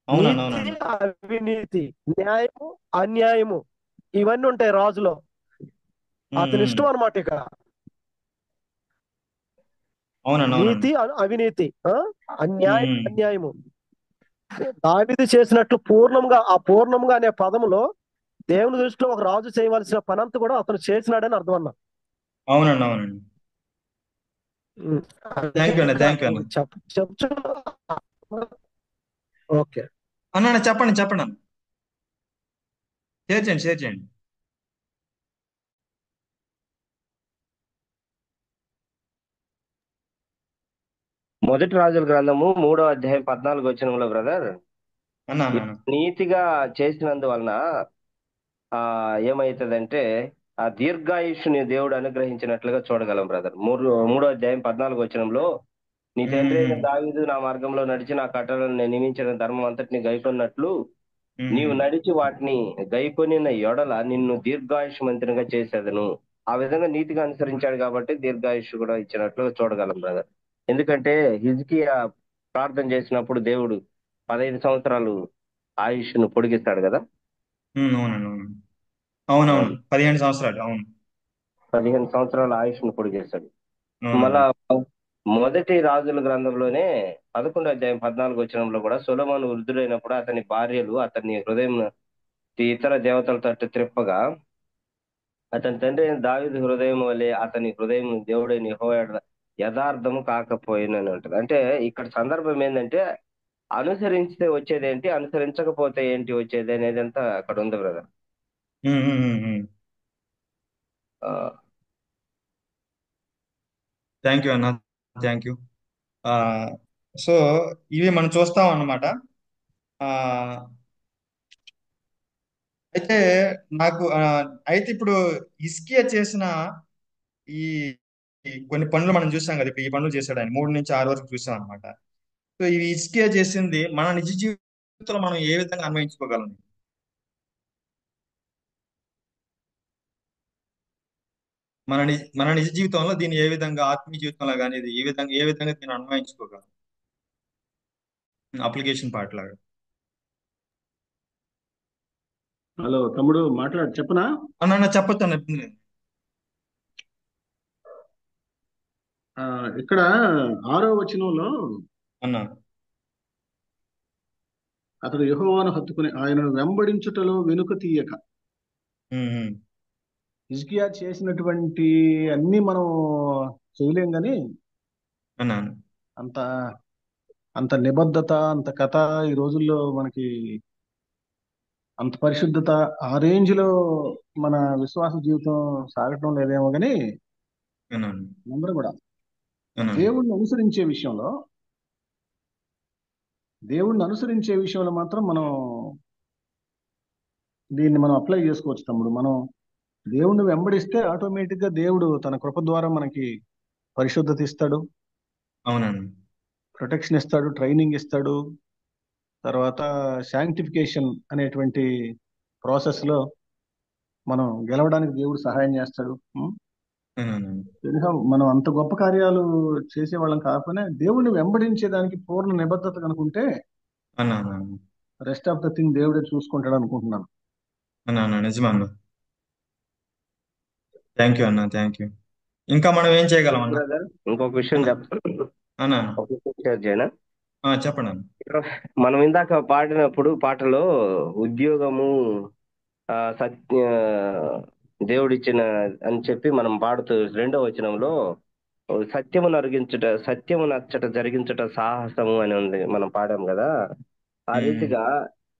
నీతి, అవినీతి, న్యాయము, అన్యాయము ఇవన్నీ ఉంటాయి రాజులో. అతని ఇష్టం అనమాట. ఇక నీతి, అవినీతి, అన్యాయము దావీదు చేసినట్లు పూర్ణంగా. ఆ పూర్ణంగా అనే పదములో దేవుని దృష్టిలో ఒక రాజు చేయవలసిన పనంతా కూడా అతను చేసినాడని అర్థం అన్న. అవునండి థ్యాంక్ యూ అన్న. చెప్పు. ఓకే అన్న చెప్పండి అన్న. షేర్ చేయండి. మొదటి రాజుల గ్రంథము 3వ అధ్యాయం 14 వచనంలో బ్రదర్, నీతిగా చేసినందువలన ఏమైతుందంటే ఆ దీర్ఘాయుష్ని దేవుడు అనుగ్రహించినట్లుగా చూడగలం బ్రదర్. 3వ అధ్యాయం 14 వచనంలో, నీ తండ్రి అయిన దావీదు నా మార్గంలో నడిచి నా కట్టడలను నేను నియమించిన ధర్మం అంతటిని గైకొన్నట్లు నీవు నడిచి వాటిని గైకొనిన ఎడల నిన్ను దీర్ఘాయుష్మంతునిగా చేసేదను. ఆ విధంగా నీతిగా అనుసరించాడు కాబట్టి దీర్ఘాయుష్ కూడా ఇచ్చినట్లు చూడగలం బ్రదర్. ఎందుకంటే హిజ్కియా ప్రార్థన చేసినప్పుడు దేవుడు 15 సంవత్సరాలు ఆయుష్ను పొడిగిస్తాడు కదా. అవునవును 15 సంవత్సరాలు. అవును 15 సంవత్సరాల ఆయుష్ను పొడిగేస్తాడు. మళ్ళా మొదటి రాజుల గ్రంథంలోనే 11వ అధ్యాయం 14 వచనంలో కూడా సొలొమోను వృద్ధుడైనప్పుడు అతని భార్యలు అతని హృదయం ఇతర దేవతల తట్టు త్రిప్పగా అతని తండ్రి అయిన దావీదు హృదయం వలె అతని హృదయం దేవుడైన యెహోవా యథార్థము కాకపోయినని ఉంటుంది. అంటే ఇక్కడ సందర్భం ఏంటంటే అనుసరిస్తే వచ్చేది ఏంటి, అనుసరించకపోతే ఏంటి వచ్చేది అనేది అంతా అక్కడ ఉంది బ్రదర్. థ్యాంక్ యూ అన్న, థ్యాంక్ యూ. సో ఇవి మనం చూస్తాం అన్నమాట. అయితే నాకు అయితే ఇప్పుడు హిజ్కియా చేసిన ఈ కొన్ని పనులు మనం చూసాం కదా. ఇప్పుడు ఈ పనులు చేశాడు ఆయన 3 నుంచి 6 వరకు చూసాం అనమాట. సో ఇవి హిజ్కియా చేసింది మన నిజ జీవితంలో మనం ఏ విధంగా అన్వయించుకోగలం? మన నిజ జీవితంలో దీన్ని ఏ విధంగా, ఆత్మీయ జీవితంలో కానీ ఏ విధంగా దీన్ని అన్వయించుకోగలం అప్లికేషన్ పార్ట్ లాగా? హలో తమ్ముడు మాట్లాడు, చెప్పనా? అన్న చెప్పొచ్చు అన్న. ఇక్కడ 6వ వచనంలో అన్న అతడు యెహోవాను హత్తుకుని ఆయనను వెంబడించుటలో వెనుక తీయక. హిజ్కియా చేసినటువంటి అన్ని మనం చేయలేం కానీ అన్నాను. అంత అంత నిబద్ధత, అంత కథ ఈ రోజుల్లో మనకి అంత పరిశుద్ధత ఆ రేంజ్ లో మన విశ్వాస జీవితం సాగటం లేదేమో కానీ అన్నాను. అందరూ కూడా అన్నాను. దేవుణ్ణి అనుసరించే విషయంలో మాత్రం మనం దీన్ని మనం అప్లై చేసుకోవచ్చు తమ్ముడు. మనం దేవుణ్ణి వెంబడిస్తే ఆటోమేటిక్ గా దేవుడు తన కృప ద్వారా మనకి పరిశుద్ధత ఇస్తాడు, అవునండి. ప్రొటెక్షన్ ఇస్తాడు, ట్రైనింగ్ ఇస్తాడు. తర్వాత శాంక్టిఫికేషన్ అనేటువంటి ప్రాసెస్ లో మనం గెలవడానికి దేవుడు సహాయం చేస్తాడు. అన్నాను. మనం అంత గొప్ప కార్యాలు చేసే వాళ్ళం కాకపోయినా దేవుణ్ణి వెంబడించేదానికి పూర్ణ నిబద్ధత కనుకుంటే అన్నాను. రెస్ట్ ఆఫ్ ద థింగ్ దేవుడే చూసుకుంటాడు అనుకుంటున్నాను. అన్నాను. నిజమన్నా. థ్యాంక్ యూ అన్న, థ్యాంక్ యూ. ఇంకా మనం ఏం చేయగలం అన్న? బ్రదర్ ఇంకొక విషయం అన్న చెప్తాను. అన్న ఒక విషయం షేర్ చేయనా? చెప్పండి అన్న. మనం ఇందాక పాడినప్పుడు పాటలో ఉద్యోగము సత్య దేవుడిచ్చిన అని చెప్పి మనం పాడుతూ 2వ వచనంలో సత్యము నచ్చట జరిగించుట సాహసము అని ఉంది, మనం పాడాం కదా. ఆ రీతిగా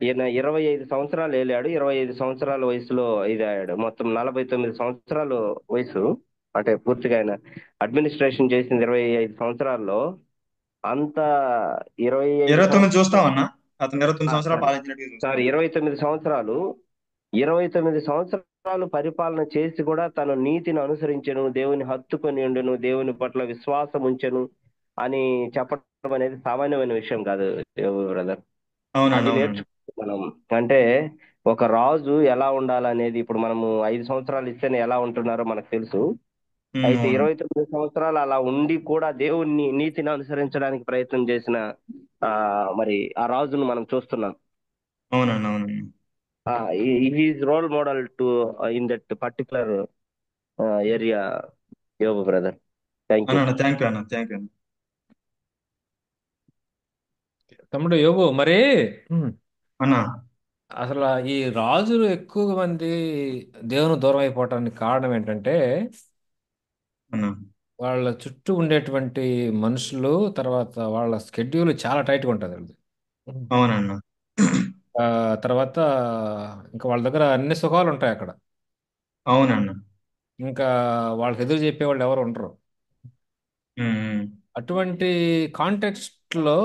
ఈయన 25 సంవత్సరాలు ఏలాడు. 25 సంవత్సరాల వయసులో ఇది అయ్యాడు. మొత్తం 49 సంవత్సరాలు వయసు. అంటే పూర్తిగా ఆయన అడ్మినిస్ట్రేషన్ చేసింది 25 సంవత్సరాల్లో. అంత 25 29 చూస్తామన్నా. అతను 29 సంవత్సరాలు సారీ పాలించినట్టుగా చూస్తాం. 29 సంవత్సరాలు 29 సంవత్సరాలు పరిపాలన చేసి కూడా తను నీతిని అనుసరించెను, దేవుని హత్తుకొని ఉండెను, దేవుని పట్ల విశ్వాసం ఉంచెను అని చెప్పడం అనేది సామాన్యమైన విషయం కాదు బ్రదర్. అవునండి. అది అవునండి. నేర్చుకుంటాం మనం. అంటే ఒక రాజు ఎలా ఉండాలనేది ఇప్పుడు మనము 5 సంవత్సరాలు ఇస్తేనే ఎలా ఉంటున్నారో మనకు తెలుసు. అయితే అవును. 29 సంవత్సరాలు అలా ఉండి కూడా దేవుణ్ణి నీతిని అనుసరించడానికి ప్రయత్నం చేసిన మరి ఆ రాజును మనం చూస్తున్నాం. అవునండి. అవునండి. Is role model to in that particular area Job brother. Thank you. అన్న థ్యాంక్ యూ అన్న, థ్యాంక్ యూ అన్న. తమ్ముడు యోబు మరి అన్న అసలు ఈ రాజులు ఎక్కువ మంది దేవుని దూరం అయిపోవటానికి కారణం ఏంటంటే అన్న వాళ్ళ చుట్టూ ఉండేటువంటి మనుషులు, తర్వాత వాళ్ళ స్కెడ్యూల్ చాలా టైట్గా ఉంటుంది వాళ్ళది. అవునన్న. తర్వాత ఇంకా వాళ్ళ దగ్గర అన్ని సుఖాలు ఉంటాయి అక్కడ. అవునన్న. ఇంకా వాళ్ళకి ఎదురు చెప్పేవాళ్ళు ఎవరు ఉండరు. ఉమ్. అటువంటి కాంటెక్స్ట్ లో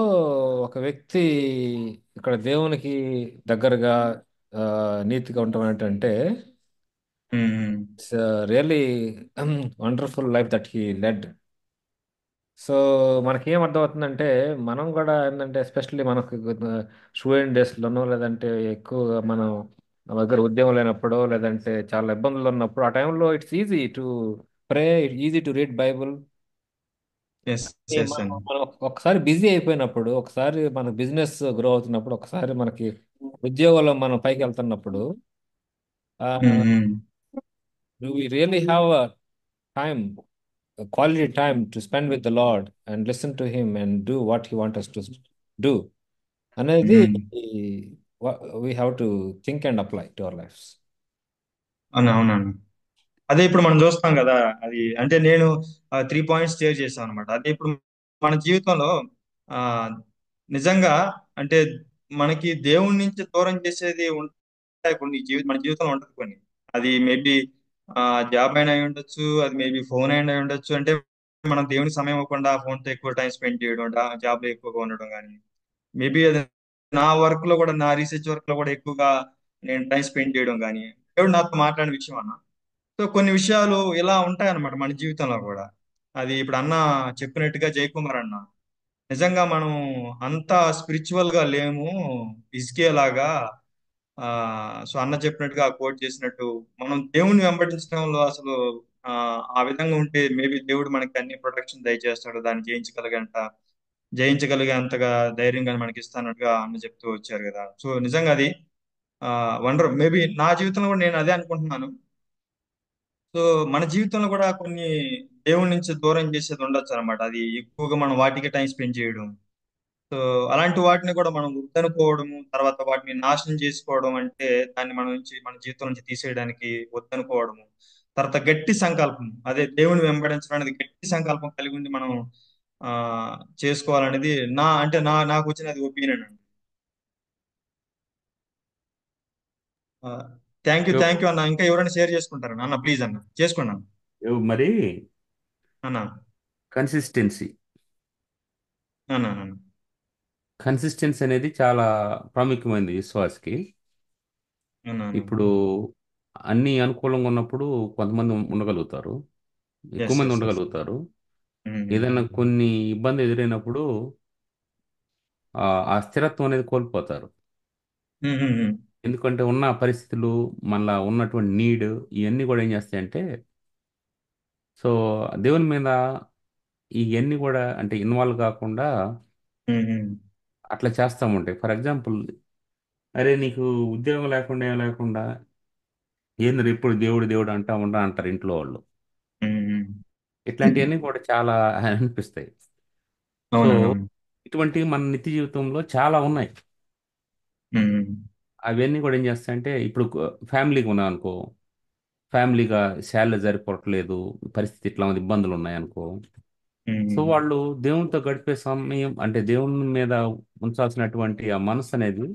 ఒక వ్యక్తి ఇక్కడ దేవునికి దగ్గరగా నీతిగా ఉండటం ఏంటంటే um. It's really wonderful life that he led. So మనకేం అర్థమవుతుందంటే మనం కూడా ఏంటంటే ఎస్పెషల్లీ మనకు స్టూడెంట్ డేస్లోనో లేదంటే ఎక్కువగా మనం మన దగ్గర ఉద్యోగం లేనప్పుడు లేదంటే చాలా ఇబ్బందులు ఉన్నప్పుడు ఆ టైంలో it's easy to pray, easy to read Bible. Yes yes మనం అన్న. మనం ఒకసారి బిజీ అయిపోయినప్పుడు, ఒకసారి మన బిజినెస్ గ్రో అవుతున్నప్పుడు, ఒకసారి మనకి ఉద్యోగంలో మనం పైకి వెళ్తున్నప్పుడు ఉమ్. we really have a time, a quality time to spend with the Lord and listen to Him and do what He wants us to do. అనేది ఉమ్. we have to think and apply to our lives. అవునవునన్న. అదే ఇప్పుడు మనం చూస్తాం కదా, అది అంటే నేను 3 points share చేశాను అనమాట. అదే ఇప్పుడు మన జీవితంలో ఆ నిజంగా అంటే మనకి దేవుడి నుంచి దూరం చేసేది ఉంటాయి కొన్ని, మన జీవితంలో ఉంటుంది కొన్ని. అది మేబీ జాబ్ అయినా అయి ఉండొచ్చు, అది మేబీ ఫోన్ అయినా అయి ఉండొచ్చు. అంటే మనం దేవుని సమయం ఇవ్వకుండా ఫోన్ తో ఎక్కువ టైం స్పెండ్ చేయడం, జాబ్ లో ఎక్కువగా ఉండడం కానీ, మేబీ అది నా వర్క్ లో కూడా, నా రీసెర్చ్ వర్క్ లో కూడా ఎక్కువగా నేను టైం స్పెండ్ చేయడం కానీ, దేవుడు నాతో మాట్లాడిన విషయం అన్న. సో కొన్ని విషయాలు ఇలా ఉంటాయన్నమాట మన జీవితంలో కూడా. అది ఇప్పుడు అన్న చెప్పినట్టుగా, జయకుమార్ అన్న, నిజంగా మనం అంత స్పిరిచువల్ గా లేము. ఇజ్కే లాగా ఆ సో అన్న చెప్పినట్టుగా కోట్ చేసినట్టు మనం దేవుని వెంబడించడంలో అసలు ఆ ఆ విధంగా ఉంటే మేబీ దేవుడు మనకి అన్ని ప్రొటెక్షన్ దయచేస్తాడు, దాన్ని జయించగలిగేంతగా ధైర్యంగా మనకి ఇస్తానట్టుగా అన్న చెప్తూ వచ్చారు కదా. సో నిజంగా అది వండర్. మేబీ నా జీవితంలో కూడా నేను అదే అనుకుంటున్నాను. సో మన జీవితంలో కూడా కొన్ని దేవుడి నుంచి దూరం చేసేది ఉండొచ్చు అనమాట. అది ఎక్కువగా మనం వాటికి టైం స్పెండ్ చేయడం. సో అలాంటి వాటిని కూడా మనం వద్దనుకోవడము, తర్వాత వాటిని నాశనం చేసుకోవడం, అంటే దాన్ని మన జీవితం నుంచి తీసేయడానికి వద్దనుకోవడము. తర్వాత గట్టి సంకల్పం, అదే దేవుని వెంబడించడానికి గట్టి సంకల్పం కలిగి ఉండి మనం ఆ, చేసుకోవాలనేది నాకు వచ్చినది ఒపీనియన్ అండి. యో థ్యాంక్ యూ అన్న. ఇంకా ఎవరైనా షేర్ చేసుకుంటారా అన్న? ప్లీజ్ అన్న, చేసుకోండి అన్న. మరి అన్న కన్సిస్టెన్సీ అన్న అన్న. కన్సిస్టెన్సీ అనేది చాలా ప్రాముఖ్యమైనది విశ్వాసకి. అన్న అన్న. ఇప్పుడు అన్ని అనుకూలంగా ఉన్నప్పుడు కొంతమంది ఉండగలుగుతారు, ఎక్కువ ఎస్ మంది ఎస్ ఎస్. ఉండగలుగుతారు. ఏదైనా కొన్ని ఇబ్బంది ఎదురైనప్పుడు ఆ ఆ స్థిరత్వం అనేది కోల్పోతారు. ఎందుకంటే ఉన్న పరిస్థితులు, మళ్ళా ఉన్నటువంటి నీడ్, ఇవన్నీ కూడా ఏం చేస్తాయంటే, సో దేవుని మీద ఇవన్నీ కూడా అంటే ఇన్వాల్వ్ కాకుండా అట్లా చేస్తూ ఉంటాయి. ఫర్ ఎగ్జాంపుల్, అరే నీకు ఉద్యోగం లేకుండా ఏం లేకుండా ఏంది ఎప్పుడు దేవుడు దేవుడు అంటా ఉంటా అంటారు ఇంట్లో వాళ్ళు. ఇట్లాంటివన్నీ కూడా చాలా అనిపిస్తాయి. సో అవునండి అవును. ఇటువంటి మన నిత్య జీవితంలో చాలా ఉన్నాయి. అవన్నీ కూడా ఏం చేస్తాయంటే, ఇప్పుడు ఫ్యామిలీగా ఉన్నాం అనుకో, ఫ్యామిలీగా శాలరీ సరిపోవట్లేదు, పరిస్థితి ఇట్లా ఉంది, ఇబ్బందులు ఉన్నాయనుకో, సో వాళ్ళు దేవునితో గడిపే సమయం అంటే దేవుని మీద ఉంచాల్సినటువంటి ఆ మనసు అనేది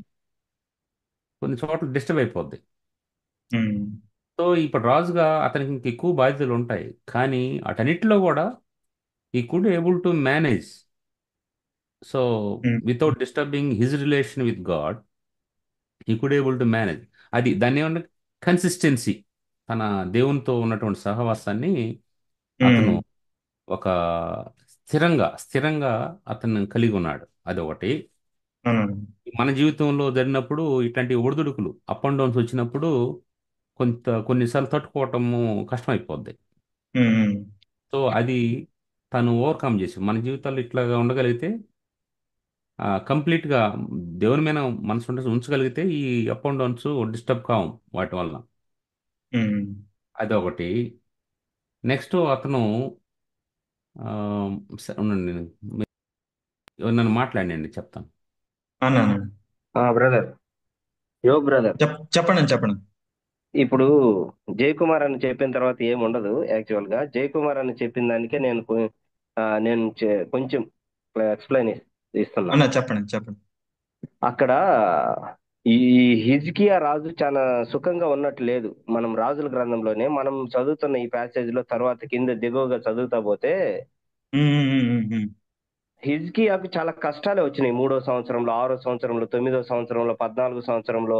కొన్ని చోట్ల డిస్టర్బ్ అయిపోద్ది. సో ఇప్పుడు రాజుగా అతనికి ఇంక ఎక్కువ బాధ్యతలు ఉంటాయి, కానీ అటన్నిటిలో కూడా ఈ could able to manage. So without disturbing his relation with God, ఈ కుడ్ ఏబుల్ టు మేనేజ్. అది దాన్ని ఏమన్నా కన్సిస్టెన్సీ, తన దేవునితో ఉన్నటువంటి సహవాసాన్ని అతను ఒక స్థిరంగా స్థిరంగా అతను కలిగి ఉన్నాడు. అదొకటి. మన జీవితంలో జరిగినప్పుడు ఇట్లాంటి ఒడిదుడుకులు, అప్ అండ్ డౌన్స్ వచ్చినప్పుడు కొన్నిసార్లు తట్టుకోవటము కష్టమైపోద్ది. సో అది తను ఓవర్కమ్ చేసి మన జీవితాల్లో ఇట్లాగా ఉండగలిగితే, కంప్లీట్గా దేవుని మీద మనసు ఉంచగలిగితే ఈ అప్ అండ్ డౌన్స్ డిస్టర్బ్ కావు వాటి వల్ల. అదొకటి. నెక్స్ట్ అతను ఆ, ఉండండి, నన్ను మాట్లాడండి చెప్తాను. అన్న అన్న. బ్రదర్, యో బ్రదర్, చెప్పండి చెప్పండి. ఇప్పుడు జయకుమార్ అని చెప్పిన తర్వాత ఏం ఉండదు. యాక్చువల్ గా జయకుమార్ అని చెప్పిన దానికే కొంచెం ఎక్స్ప్లెయిన్ ఇస్తున్నా. అన్న చెప్పండి చెప్పండి. అక్కడ ఈ హిజ్కియా రాజు చాలా సుఖంగా ఉన్నట్టు లేదు. మనం రాజుల గ్రంథంలోనే మనం చదువుతున్న ఈ ప్యాసేజ్ లో తర్వాత కింద దిగువగా చదువుతా పోతే హిజ్కియాకు చాలా కష్టాలే వచ్చినాయి. 3వ సంవత్సరంలో, 6వ సంవత్సరంలో, 9వ సంవత్సరంలో, 14వ సంవత్సరంలో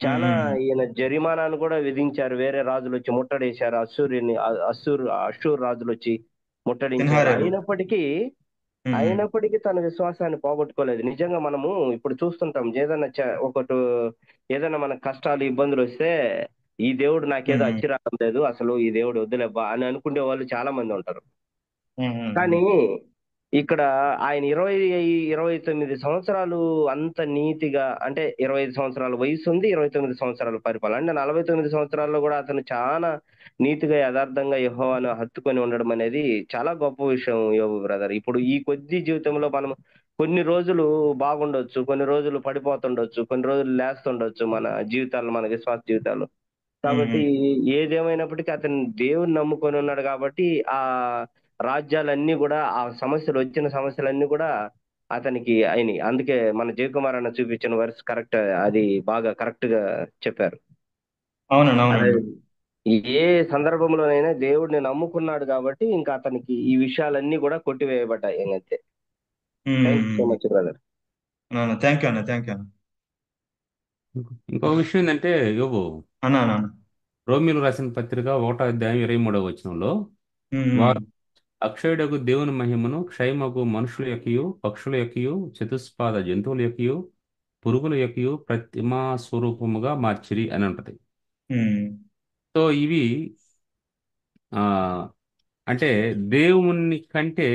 చాలా ఈయన జరిమానాను కూడా విధించారు. వేరే రాజులు వచ్చి ముట్టడేశారు. అషూర్ రాజులు వచ్చి ముట్టడించారు. అయినప్పటికీ తన విశ్వాసాన్ని పోగొట్టుకోలేదు. నిజంగా మనము ఇప్పుడు చూస్తుంటాం, ఏదైనా మనకు కష్టాలు, ఇబ్బందులు వస్తే ఈ దేవుడు నాకేదో అచ్చిరాకం లేదు, అసలు ఈ దేవుడు వద్దులేబ్బా అని అనుకునే వాళ్ళు చాలా మంది ఉంటారు. కానీ ఇక్కడ ఆయన 29 సంవత్సరాలు అంత నీతిగా, అంటే 25 సంవత్సరాల వయసు ఉంది, 29 సంవత్సరాల పరిపాలన, అంటే 49 సంవత్సరాల్లో కూడా అతను చాలా నీతిగా, యథార్థంగా యెహోవాను హత్తుకొని ఉండడం అనేది చాలా గొప్ప విషయం యోబు బ్రదర్. ఇప్పుడు ఈ కొద్ది జీవితంలో మనం కొన్ని రోజులు బాగుండొచ్చు, కొన్ని రోజులు పడిపోతుండొచ్చు, కొన్ని రోజులు లేస్తుండొచ్చు మన జీవితాలు, మన విశ్వాస జీవితాలు. కాబట్టి ఏదేమైనప్పటికీ అతను దేవుని నమ్ముకొని ఉన్నాడు కాబట్టి ఆ రాజ్యాలన్నీ కూడా, ఆ వచ్చిన సమస్యలన్నీ కూడా అతనికి అయినాయి. అందుకే మన జయకుమార్ అన్న చూపించిన వర్స్ కరెక్ట్, అది బాగా కరెక్ట్ గా చెప్పారు. అవునండి అదే అవునండి. ఏ సందర్భంలోనైనా దేవుడిని నమ్ముకున్నాడు కాబట్టి ఇంకా అతనికి ఈ విషయాలన్నీ కూడా కొట్టివేయబడ్డాయి. అంతే. Thank you so much brother. Thank you అన్న. థ్యాంక్ యూ అన్న. ఇంకొక విషయం ఏంటంటే, యోబు అన్న అన్న. రోమిలు రాసిన పత్రిక 1 అధ్యాయం 23వ వచనంలో, వారు అక్షయుడకు దేవుని మహిమను క్షయమగు మనుషుల యొక్కయు, పక్షుల యొక్కయు, చతుస్పాద జంతువుల యొక్కయు, పురుగుల యొక్కయు ప్రతిమా స్వరూపముగా మార్చిరి అని ఉంటది. సో ఇవి ఆ అంటే దేవుని కంటే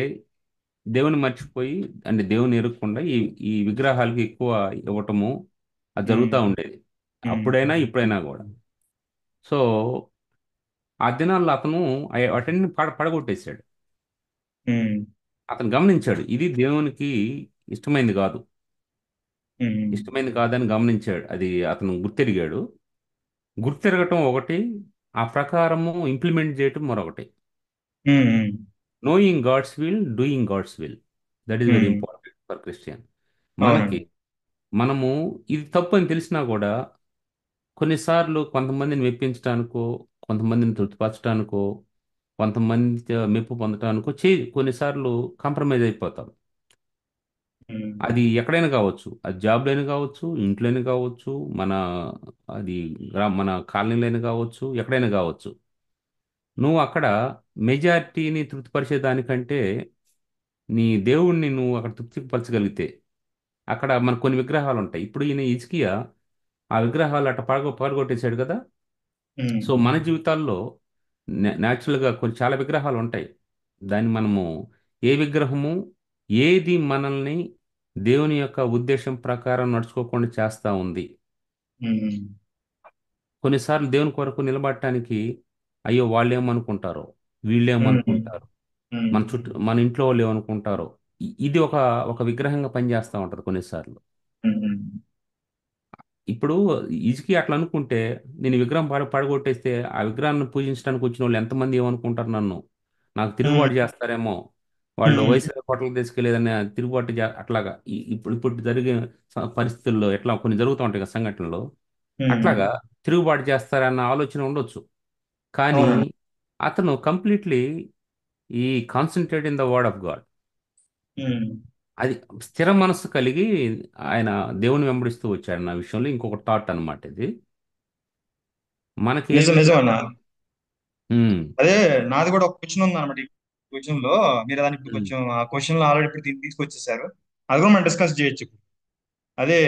దేవుని మర్చిపోయి, అంటే దేవుని ఎరుగకుండా ఈ ఈ విగ్రహాలకి ఎక్కువ ఇవ్వటము అది జరుగుతూ ఉండేది, అప్పుడైనా ఇప్పుడైనా కూడా. సో ఆ దినాల్లో అతను వాటిని పడగొట్టేశాడు. అతను గమనించాడు, ఇది దేవునికి ఇష్టమైంది కాదు, ఇష్టమైంది కాదని గమనించాడు. అది అతను గుర్తెరిగాడు. గుర్తెరగటం ఒకటి, ఆ ప్రకారము ఇంప్లిమెంట్ చేయటం మరొకటి. Knowing God's will, doing God's will, that is very um, important for Christian. మనకి అవునండి. మనము ఇది తప్పు అని తెలిసినా కూడా కొన్నిసార్లు కొంతమందిని మెప్పించడానికో, కొంతమందిని తృప్తిపరచడానికో, కొంతమంది మెప్పు పొందడానికో కొన్నిసార్లు కాంప్రమైజ్ అయిపోతాం. ఉమ్, అది ఎక్కడైనా కావచ్చు, అది జాబ్లైనా కావచ్చు, ఇంట్లోనే కావచ్చు, మన అది మన కాలనీలైనా కావచ్చు, ఎక్కడైనా కావచ్చు. నువ్వు అక్కడ మెజారిటీని తృప్తిపరిచే దానికంటే నీ దేవుణ్ణి నువ్వు అక్కడ తృప్తిపరచగలిగితే, అక్కడ మనకు కొన్ని విగ్రహాలు ఉంటాయి. ఇప్పుడు ఈయన హిజ్కియా ఆ విగ్రహాలు అట్ట పడగొట్టేశాడు కదా. ఉమ్, సో మన జీవితాల్లో న్యాచురల్గా కొన్ని చాలా విగ్రహాలు ఉంటాయి. దాన్ని మనము ఏ విగ్రహము ఏది మనల్ని దేవుని యొక్క ఉద్దేశం ప్రకారం నడుచుకోకుండా చేస్తా ఉంది. ఉమ్, కొన్నిసార్లు దేవుని కొరకు నిలబడటానికి అయ్యో వాళ్ళు ఏమనుకుంటారో, వీళ్ళు ఉమ్, ఏమనుకుంటారు, ఉమ్, మన ఇంట్లో వాళ్ళు ఏమనుకుంటారో, ఇది ఒక ఒక విగ్రహంగా పనిచేస్తూ ఉంటుంది కొన్నిసార్లు. ఉమ్, ఇప్పుడు ఇజికి అట్లా అనుకుంటే, నేను ఈ విగ్రహం పడగొట్టేస్తే ఆ విగ్రహాన్ని పూజించడానికి వచ్చిన వాళ్ళు ఎంతమంది ఏమనుకుంటారు నన్ను, నాకు ఉమ్, తిరుగుబాటు చేస్తారేమో, వాళ్ళు ఉమ్, వయసు హోటల్కి తీసుకెళ్లేదని తిరుగుబాటు అట్లాగా ఇప్పుడు ఇప్పుడు జరిగే పరిస్థితుల్లో ఎట్లా కొన్ని జరుగుతూ ఉంటాయి కదా సంఘటనలు, ఉమ్, అట్లాగా తిరుగుబాటు చేస్తారన్న ఆలోచన ఉండొచ్చు. కానీ అవునండి. అతను completely he concentrate in the word of God, um, అది స్థిర మనస్సు కలిగి ఆయన దేవుని వెంబడిస్తూ వచ్చాడు. నా విషయంలో ఇంకొక థాట్ అన్నమాట ఇది. మనకి ఏ నిజం నిజం అన్న. విగ్రహం. ఉమ్, అదే నాది కూడా ఒక క్వశ్చన్ ఉంది అనమాట. ఈ క్వశ్చన్ లో మీరు దాన్ని ఇప్పుడు ఉమ్, కొంచెం ఆ క్వశ్చన్ లో ఆల్రెడీ ఇప్పుడు తీసుకొచ్చేసారు. అది కూడా మనం డిస్కస్ చేయొచ్చు. అదే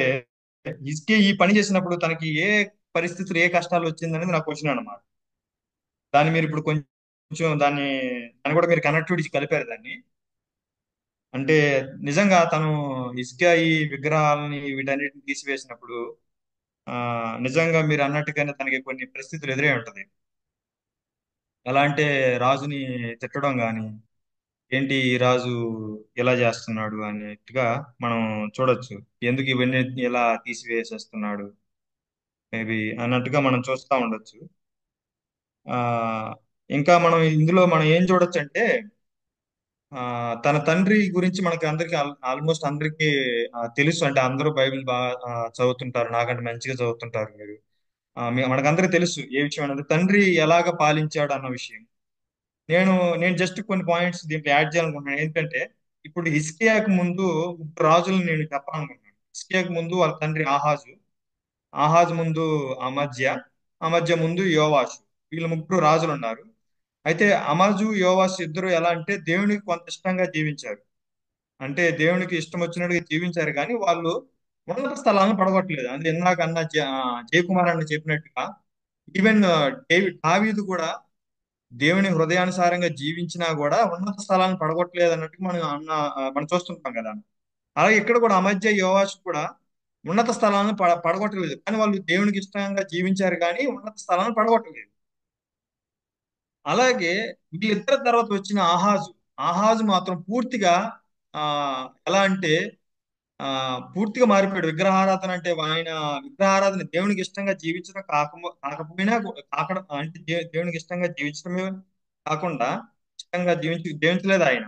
ఇసుకే ఈ పని చేసినప్పుడు తనకి ఏ పరిస్థితులు ఏ కష్టాలు వచ్చింది అనేది నా క్వశ్చన్ అన్నమాట. దాన్ని మీరు ఇప్పుడు కొంచెం దాన్ని కూడా మీరు కనెక్టివిటీ కలిపారు దాన్ని. అంటే నిజంగా తను ఇసుక ఈ విగ్రహాలని వీటన్నిటిని తీసివేసినప్పుడు ఆ నిజంగా మీరు అన్నట్టుగానే తనకి కొన్ని పరిస్థితులు ఎదురై ఉంటది. ఎలా అంటే రాజుని తిట్టడం గాని, ఏంటి ఈ రాజు ఇలా చేస్తున్నాడు అనేట్టుగా మనం చూడొచ్చు. ఎందుకు ఇవన్నీ ఇలా తీసివేసేస్తున్నాడు మేబీ అన్నట్టుగా మనం చూస్తా ఉండొచ్చు. ఆ ఇంకా మనం ఇందులో మనం ఏం చూడొచ్చు అంటే ఆ తన తండ్రి గురించి మనకి అందరికి ఆల్మోస్ట్ అందరికి తెలుసు. అంటే అందరూ బైబిల్ బాగా చదువుతుంటారు, నాకంటే మంచిగా చదువుతుంటారు మీరు. మనకందరికి తెలుసు ఏ విషయం అనేది తండ్రి ఎలాగ పాలించాడు అన్న విషయం. నేను నేను జస్ట్ కొన్ని పాయింట్స్ దీంట్లో యాడ్ చేయాలనుకుంటున్నాను. ఏంటంటే ఇప్పుడు హిజ్కియాకు ముందు ముగ్గురు రాజులను నేను చెప్పాలనుకుంటున్నాను. హిజ్కియాకు ముందు వాళ్ళ తండ్రి ఆహాజు, ఆహాజు ముందు అమజ్య, అమజ్య ముందు యోవాషు. వీళ్ళు ముగ్గురు రాజులు ఉన్నారు. అయితే అమజు యోవాషు ఇద్దరు ఎలా అంటే దేవునికి కొంత ఇష్టంగా జీవించారు. అంటే దేవునికి ఇష్టం వచ్చినట్టుగా జీవించారు, కానీ వాళ్ళు ఉన్నత స్థలాలను పడగొట్టలేదు. అంటే ఇందాక అన్న జయకుమార్ అన్న చెప్పినట్టుగా ఈవెన్ దావీదు కూడా దేవుని హృదయానుసారంగా జీవించినా కూడా ఉన్నత స్థలాలను పడగొట్టలేదు అన్నట్టు మనం చూస్తుంటాం కదా. అలాగే ఇక్కడ కూడా అమధ్య యోవాషు కూడా ఉన్నత స్థలాలను పడగొట్టలేదు, కానీ వాళ్ళు దేవునికి ఇష్టంగా జీవించారు కానీ ఉన్నత స్థలాలను పడగొట్టలేదు. అలాగే వీళ్ళిద్దరి తర్వాత వచ్చిన ఆహాజు, ఆహాజు మాత్రం పూర్తిగా ఆ ఎలా అంటే ఆ పూర్తిగా మారిపోయాడు. విగ్రహారాధన అంటే ఆయన విగ్రహారాధన దేవునికి ఇష్టంగా జీవించడం కాకపోయినా అంటే దేవునికి ఇష్టంగా జీవించడమే కాకుండా ఇష్టంగా జీవించలేదు ఆయన.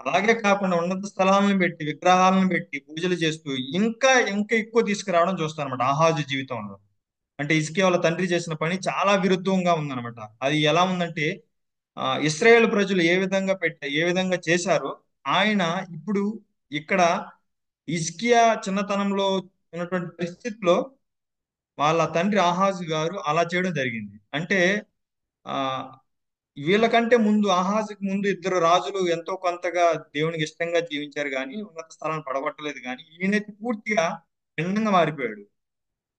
అలాగే కాకుండా ఉన్నత స్థలాలను పెట్టి విగ్రహాలను పెట్టి పూజలు చేస్తూ ఇంకా ఇంకా ఎక్కువ తీసుకురావడం చూస్తాం అనమాట ఆహాజు జీవితంలో. అంటే హిజ్కియా వాళ్ళ తండ్రి చేసిన పని చాలా విరుద్ధంగా ఉందన్నమాట. అది ఎలా ఉందంటే ఇస్రాయేల్ ప్రజలు ఏ విధంగా చేశారో ఆయన ఇప్పుడు ఇక్కడ హిజ్కియా చిన్నతనంలో ఉన్నటువంటి పరిస్థితిలో వాళ్ళ తండ్రి ఆహాజు గారు అలా చేయడం జరిగింది. అంటే ఆ వీళ్ళకంటే ముందు ఆహాజుకి ముందు ఇద్దరు రాజులు ఎంతో కొంతగా దేవునికి ఇష్టంగా జీవించారు కానీ ఉన్నత స్థలాన్ని పడగొట్టలేదు. కానీ ఈయనైతే పూర్తిగా భిన్నంగా మారిపోయాడు.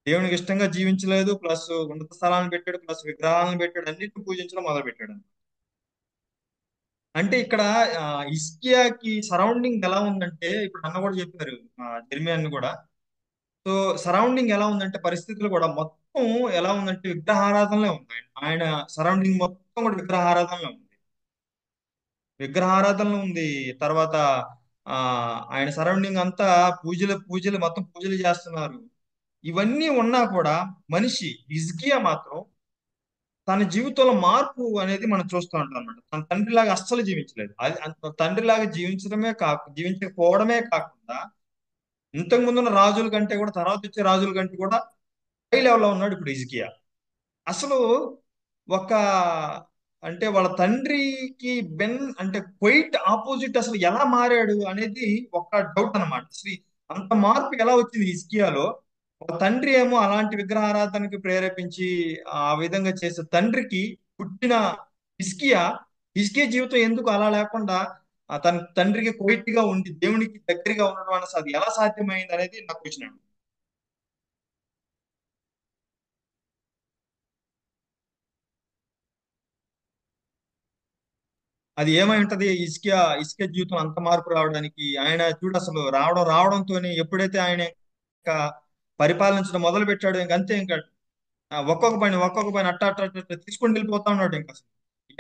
దేవునికి ఇష్టంగా జీవించలేదు, ప్లస్ ఉన్నత స్థలాన్ని పెట్టాడు, ప్లస్ విగ్రహాలను పెట్టాడు, అన్నిటిని పూజించడం మొదలు పెట్టాడు. అంటే ఇక్కడ హిజ్కియాకి సరౌండింగ్ ఎలా ఉందంటే ఇప్పుడు అన్న కూడా చెప్పారు, జెర్మియా అన్న కూడా. సో సరౌండింగ్ ఎలా ఉందంటే పరిస్థితులు కూడా మొత్తం ఎలా ఉందంటే విగ్రహారాధనలో ఉంది. ఆయన సరౌండింగ్ మొత్తం కూడా విగ్రహారాధనలో ఉంది. విగ్రహారాధనలో ఉంది. తర్వాత ఆ ఆయన సరౌండింగ్ అంతా పూజలు పూజలు మొత్తం పూజలు చేస్తున్నారు. ఇవన్నీ ఉన్నా కూడా మనిషి హిజ్కియా మాత్రం తన జీవితంలో మార్పు అనేది మనం చూస్తూ ఉంటాం అనమాట. తన తండ్రిలాగా అస్సలు జీవించలేదు. అది తండ్రిలాగా జీవించకపోవడమే కాకుండా ఇంతకు ముందున్న రాజుల కంటే కూడా, తర్వాత వచ్చే రాజుల కంటే కూడా హై లెవెల్లో ఉన్నాడు ఇప్పుడు హిజ్కియా. అసలు ఒక అంటే వాళ్ళ తండ్రికి అంటే క్వైట్ ఆపోజిట్ అసలు ఎలా మారాడు అనేది ఒక డౌట్ అన్నమాట. అసలు అంత మార్పు ఎలా వచ్చింది హిజ్కియాలో? ఒక తండ్రి ఏమో అలాంటి విగ్రహారాధనకి ప్రేరేపించి ఆ విధంగా చేసే తండ్రికి పుట్టిన హిజ్కియా హిజ్కియా జీవితం ఎందుకు అలా లేకుండా తన తండ్రికి క్వైట్ గా ఉండి దేవునికి దగ్గరగా ఉండడం అనేది అది ఎలా సాధ్యమైంది అనేది నాకు క్వశ్చన్. అది ఏమై ఉంటది ఇసుక జీవితం అంత మార్పు రావడానికి? ఆయన చూడు అసలు రావడంతోనే ఎప్పుడైతే ఆయన ఇంకా పరిపాలించడం మొదలు పెట్టాడు, ఇంక అంతే. ఇంకా ఒక్కొక్క పని అట్ట అట్ట అట్ట అట్ట తీసుకొని వెళ్ళిపోతా ఉన్నాడు. ఇంకా అసలు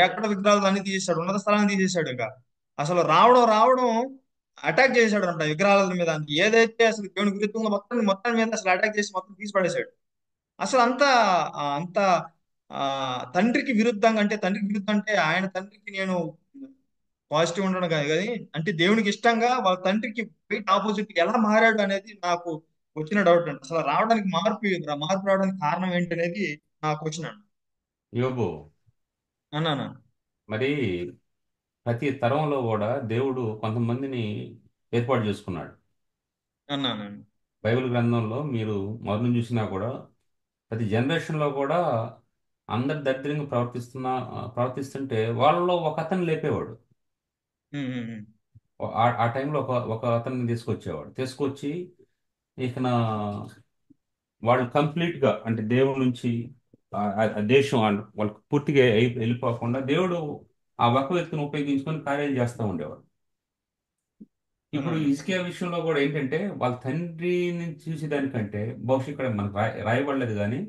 ఎక్కడ విగ్రహాలు అన్ని తీసేశాడు, ఉన్నత స్థలాన్ని తీసేశాడు. ఇంకా అసలు రావడం అటాక్ చేశాడు అంట విగ్రహాల మీద. ఏదైతే అసలు దేవుని విరుద్ధంగా మొత్తం మీద అసలు అటాక్ చేసి మొత్తం తీసి పడేశాడు. అసలు అంత ఆ తండ్రికి విరుద్ధం అంటే ఆయన తండ్రికి నేను పాజిటివ్ ఉండడం కాదు కానీ, అంటే దేవునికి ఇష్టంగా వాళ్ళ తండ్రికి బయట ఆపోజిట్ ఎలా మారాడు అనేది నాకు వచ్చిన డౌట్ అండి. అసలు మార్పు రావడానికి కారణం ఏంటి అనేది నా క్వశ్చన్ అండి. యోబు, అన్నానా మరి ప్రతి తరంలో కూడా దేవుడు కొంతమందిని ఏర్పాటు చేసుకున్నాడు. అన్నానండి. బైబిల్ గ్రంథంలో మీరు మొదలు చూసినా కూడా ప్రతి జనరేషన్లో కూడా అందరు దరిద్రంగా ప్రవర్తిస్తుంటే వాళ్ళలో ఒక అతను లేపేవాడు. ఉమ్, ఉమ్, ఉమ్. ఆ టైంలో ఒక అతన్ని తీసుకొచ్చి ఇక వాళ్ళు కంప్లీట్గా అంటే దేవుడి నుంచి ఆ దేశం వాళ్ళకి పూర్తిగా వెళ్ళిపోకుండా దేవుడు ఆ ఒక్క వ్యక్తిని ఉపయోగించుకొని కార్యాలు చేస్తూ ఉండేవాడు. ఇప్పుడు అన్నాను. హిజ్కియా విషయంలో కూడా ఏంటంటే వాళ్ళ తండ్రిని చూసేదానికంటే బహుశా ఇక్కడ మనకు రాయబడలేదు కానీ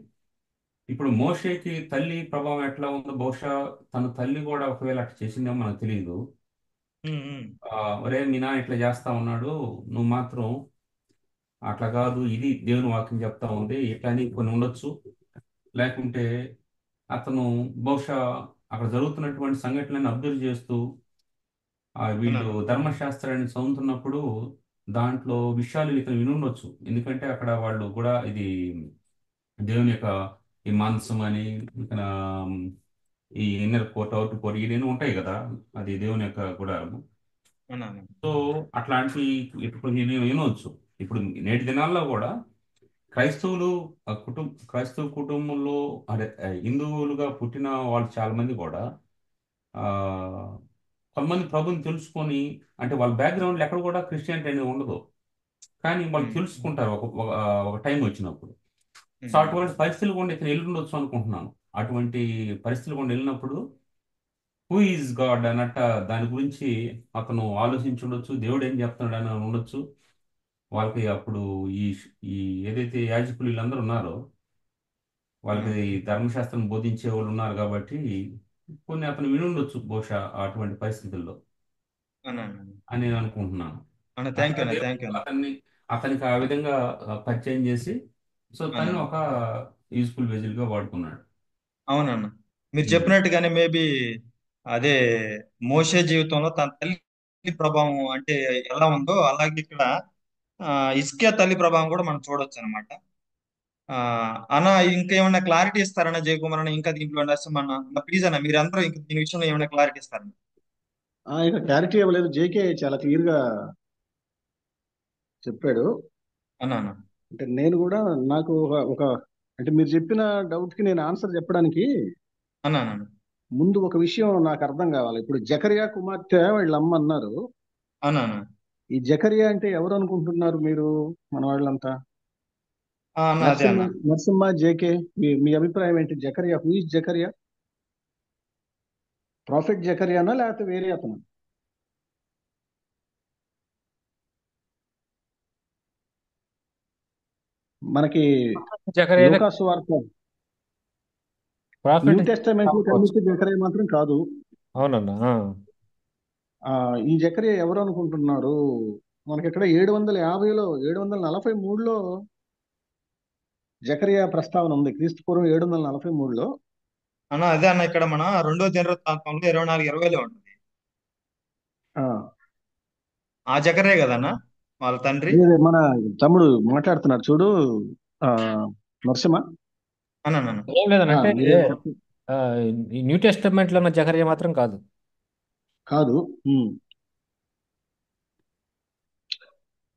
ఇప్పుడు మోషేకి తల్లి ప్రభావం ఎట్లా ఉందో బహుశా తన తల్లి కూడా ఒకవేళ అట్లా చేసిందేమో మనకు తెలియదు. ఉమ్, ఉమ్. ఒరే మీ నాన్న ఇట్లా చేస్తా ఉన్నాడు, నువ్వు మాత్రం అట్లా కాదు, ఇది దేవుని వాక్యం చెప్తా ఉంది, ఇట్లా అని కొన్ని ఉండొచ్చు. లేకుంటే అతను బహుశా అక్కడ జరుగుతున్నటువంటి సంఘటనలను అబ్జర్వ్ చేస్తూ వీళ్ళు అన్నాను. ధర్మశాస్త్రాన్ని చదువుతున్నప్పుడు దాంట్లో విషయాలు ఇతను వినుండొచ్చు. ఎందుకంటే అక్కడ వాళ్ళు కూడా ఇది దేవుని యొక్క ఈ మాంసం అని ఇక్కడ ఈ ఇన్నర్ కోట్ అవుట్ కోట్ ఇవన్నీ ఉంటాయి కదా, అది దేవుని యొక్క గుడారము. అన్నాను. సో అట్లాంటి ఇప్పుడు నేను వినవచ్చు. ఇప్పుడు నేటి దినాల్లో కూడా క్రైస్తవ కుటుంబంలో అదే హిందువులుగా పుట్టిన వాళ్ళు చాలా మంది కూడా ఆ కొంతమంది ప్రభుని తెలుసుకొని, అంటే వాళ్ళ బ్యాక్గ్రౌండ్లో ఎక్కడ కూడా క్రిస్టియానిటీ అనేది ఉండదు, కానీ వాళ్ళు ఉమ్, తెలుసుకుంటారు ఒక టైం వచ్చినప్పుడు. సో ఉమ్. అటువంటి పరిస్థితులు కూడా ఇతను వెళ్ళుండొచ్చు అనుకుంటున్నాను. అటువంటి పరిస్థితులు కూడా వెళ్ళినప్పుడు హూ ఈజ్ గాడ్ అన్నట్ట దాని గురించి అతను ఆలోచించుండొచ్చు, దేవుడు ఏం చెప్తున్నాడు అని ఉండొచ్చు. వాళ్ళకి అప్పుడు ఈ ఈ ఏదైతే యాజకులు వీళ్ళందరూ ఉన్నారో వాళ్ళకి అన్నాను. ఈ ధర్మశాస్త్రం బోధించే వాళ్ళు ఉన్నారు కాబట్టి కొన్ని అతను వినుండొచ్చు బహుశా అటువంటి పరిస్థితుల్లో అన్నాను. అని నేను అనుకుంటున్నాను. అన్న థ్యాంక్ యూ అట్లా అన్న, దేవుడు థ్యాంక్ యూ అన్న. అతనికి ఆ విధంగా పరిచయం చేసి సో తను అన్నాను. ఒక యూస్ఫుల్ వెజిల్గా వాడుకున్నాడు. అవునన్న, మీరు ఉమ్. చెప్పినట్టుగానే మేబీ అదే మోషే జీవితంలో తన తల్లి ప్రభావం అంటే ఎలా ఉందో అలాగే ఇక్కడ హిజ్కియా తల్లి ప్రభావం కూడా మనం చూడొచ్చు అనమాట. అన్న ఇంకేమైనా క్లారిటీ ఇస్తారన్న జయకుమార్ అన్న? ఇంకా దీంట్లో నరసింహన్న ప్లీజ్ అన్న, మీరందరూ ఇంకా దీని విషయంలో ఏమైనా క్లారిటీ ఇస్తారన్న? ఇక క్లారిటీ ఇవ్వలేదు. జేకే చాలా క్లియర్ గా చెప్పాడు. అన్న అన్న అంటే నేను కూడా నాకు ఒక అంటే మీరు చెప్పిన డౌట్ కి నేను ఆన్సర్ చెప్పడానికి అన్న అన్న ముందు ఒక విషయం నాకు అర్థం కావాలి. ఇప్పుడు జకరియా కుమార్తె వీళ్ళ అమ్మ అన్నారు. అన్న అన్న ఈ జకరియా అంటే ఎవరు అనుకుంటున్నారు మీరు, మన వాళ్ళంతా? అన్న అదే అన్న. నరసింహ, జేకే, మీ అభిప్రాయం ఏంటి? Zechariah, who is Zechariah? Prophet జకరియానా లేకపోతే వేరే అతను? మనకి జకరియా లూకాసు వార్త న్యూ ప్రాఫిట్ టెస్టమెంట్ లో కనిపించే జకరియా మాత్రం కాదు. అవునన్నా. ఈ జకరియా ఎవరు అనుకుంటున్నారు? మనకి ఇక్కడ 750లో 743లో జకరియా ప్రస్తావన ఉంది. క్రీస్తు పూర్వం 743లో అన్న అదే అన్న, ఇక్కడ మన 2వ దినవృత్తాంతంలో 24:20లో ఉంటుంది. ఆ, ఆ జకరే కదన్న వాళ్ళ తండ్రి. అదే మన తమ్ముడు మాట్లాడుతున్నారు చూడు. ఆ నరసింహ, అన్న ఏం లేదనంటే మీరేం చెప్పు. ఈ న్యూ టెస్టమెంట్ లో ఉన్న జకర్య మాత్రం కాదు. కాదు,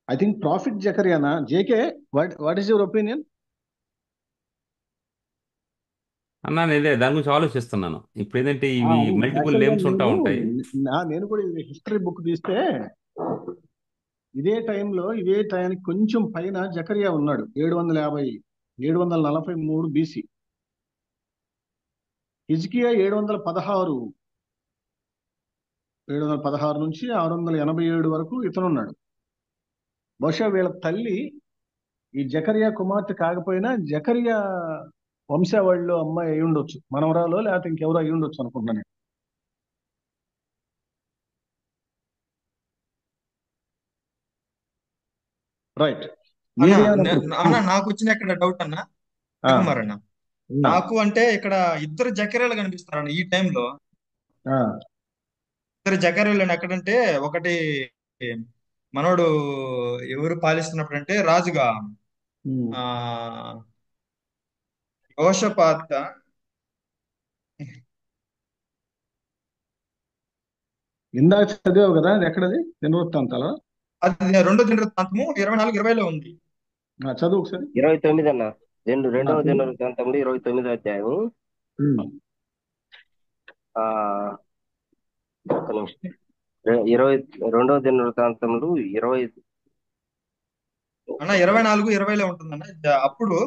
ఐ థింక్ ప్రాఫిట్ జకరియానా. JK, what is your opinion? అన్నా నేను ఇదే దాని గురించి ఆలోచిస్తున్నాను. ఇప్పుడు ఏంటంటే ఇవి అవును, మల్టిపుల్ యాక్చువల్గా నేమ్స్ ఉంటా ఉంటాయి. నేను కూడా ఇది హిస్టరీ బుక్ తీస్తే ఇదే టైంకి కొంచెం పైన జకరియా ఉన్నాడు. 743 బీసీ. హిజ్కియా 716 నుంచి 687 వరకు ఇతనున్నాడు. బహుశా వీళ్ళ తల్లి ఈ జకరియా కుమార్తె కాకపోయినా జకరియా వంశావళిలో అమ్మాయి అయి ఉండొచ్చు, మనవరాలో లేకపోతే ఇంకెవరో అయి ఉండొచ్చు అనుకుంటున్నాను నేను. రైట్, అన్న ఏదేమైనప్పుడు అన్న నాకు వచ్చిన ఇక్కడ డౌట్ అన్న కుమార్ అన్న, నాకు అంటే ఇక్కడ ఇద్దరు జకర్యాలు కనిపిస్తారన్న ఈ టైంలో. ఇద్దరు జకర్యాలు ఎక్కడంటే, ఒకటి మనోడు ఎవరు పాలిస్తున్నప్పుడు అంటే రాజుగా ఆ యోషపాత. ఇందాక చదివావు కదా, అది ఎక్కడది దినవృత్తాంతాలు? అది 2వ దినవృత్తాంతము 24:20లో ఉంది. చదువు ఒకసారి. 29 అన్న. రెండవ చదువు. దినవృత్తాంతములు 29వ అధ్యాయం. ఆ ఒక్క నిమిషం. 22వ దినవృత్తాంతములు 20. అన్న 24:20లో ఉంటుందన్న. అప్పుడు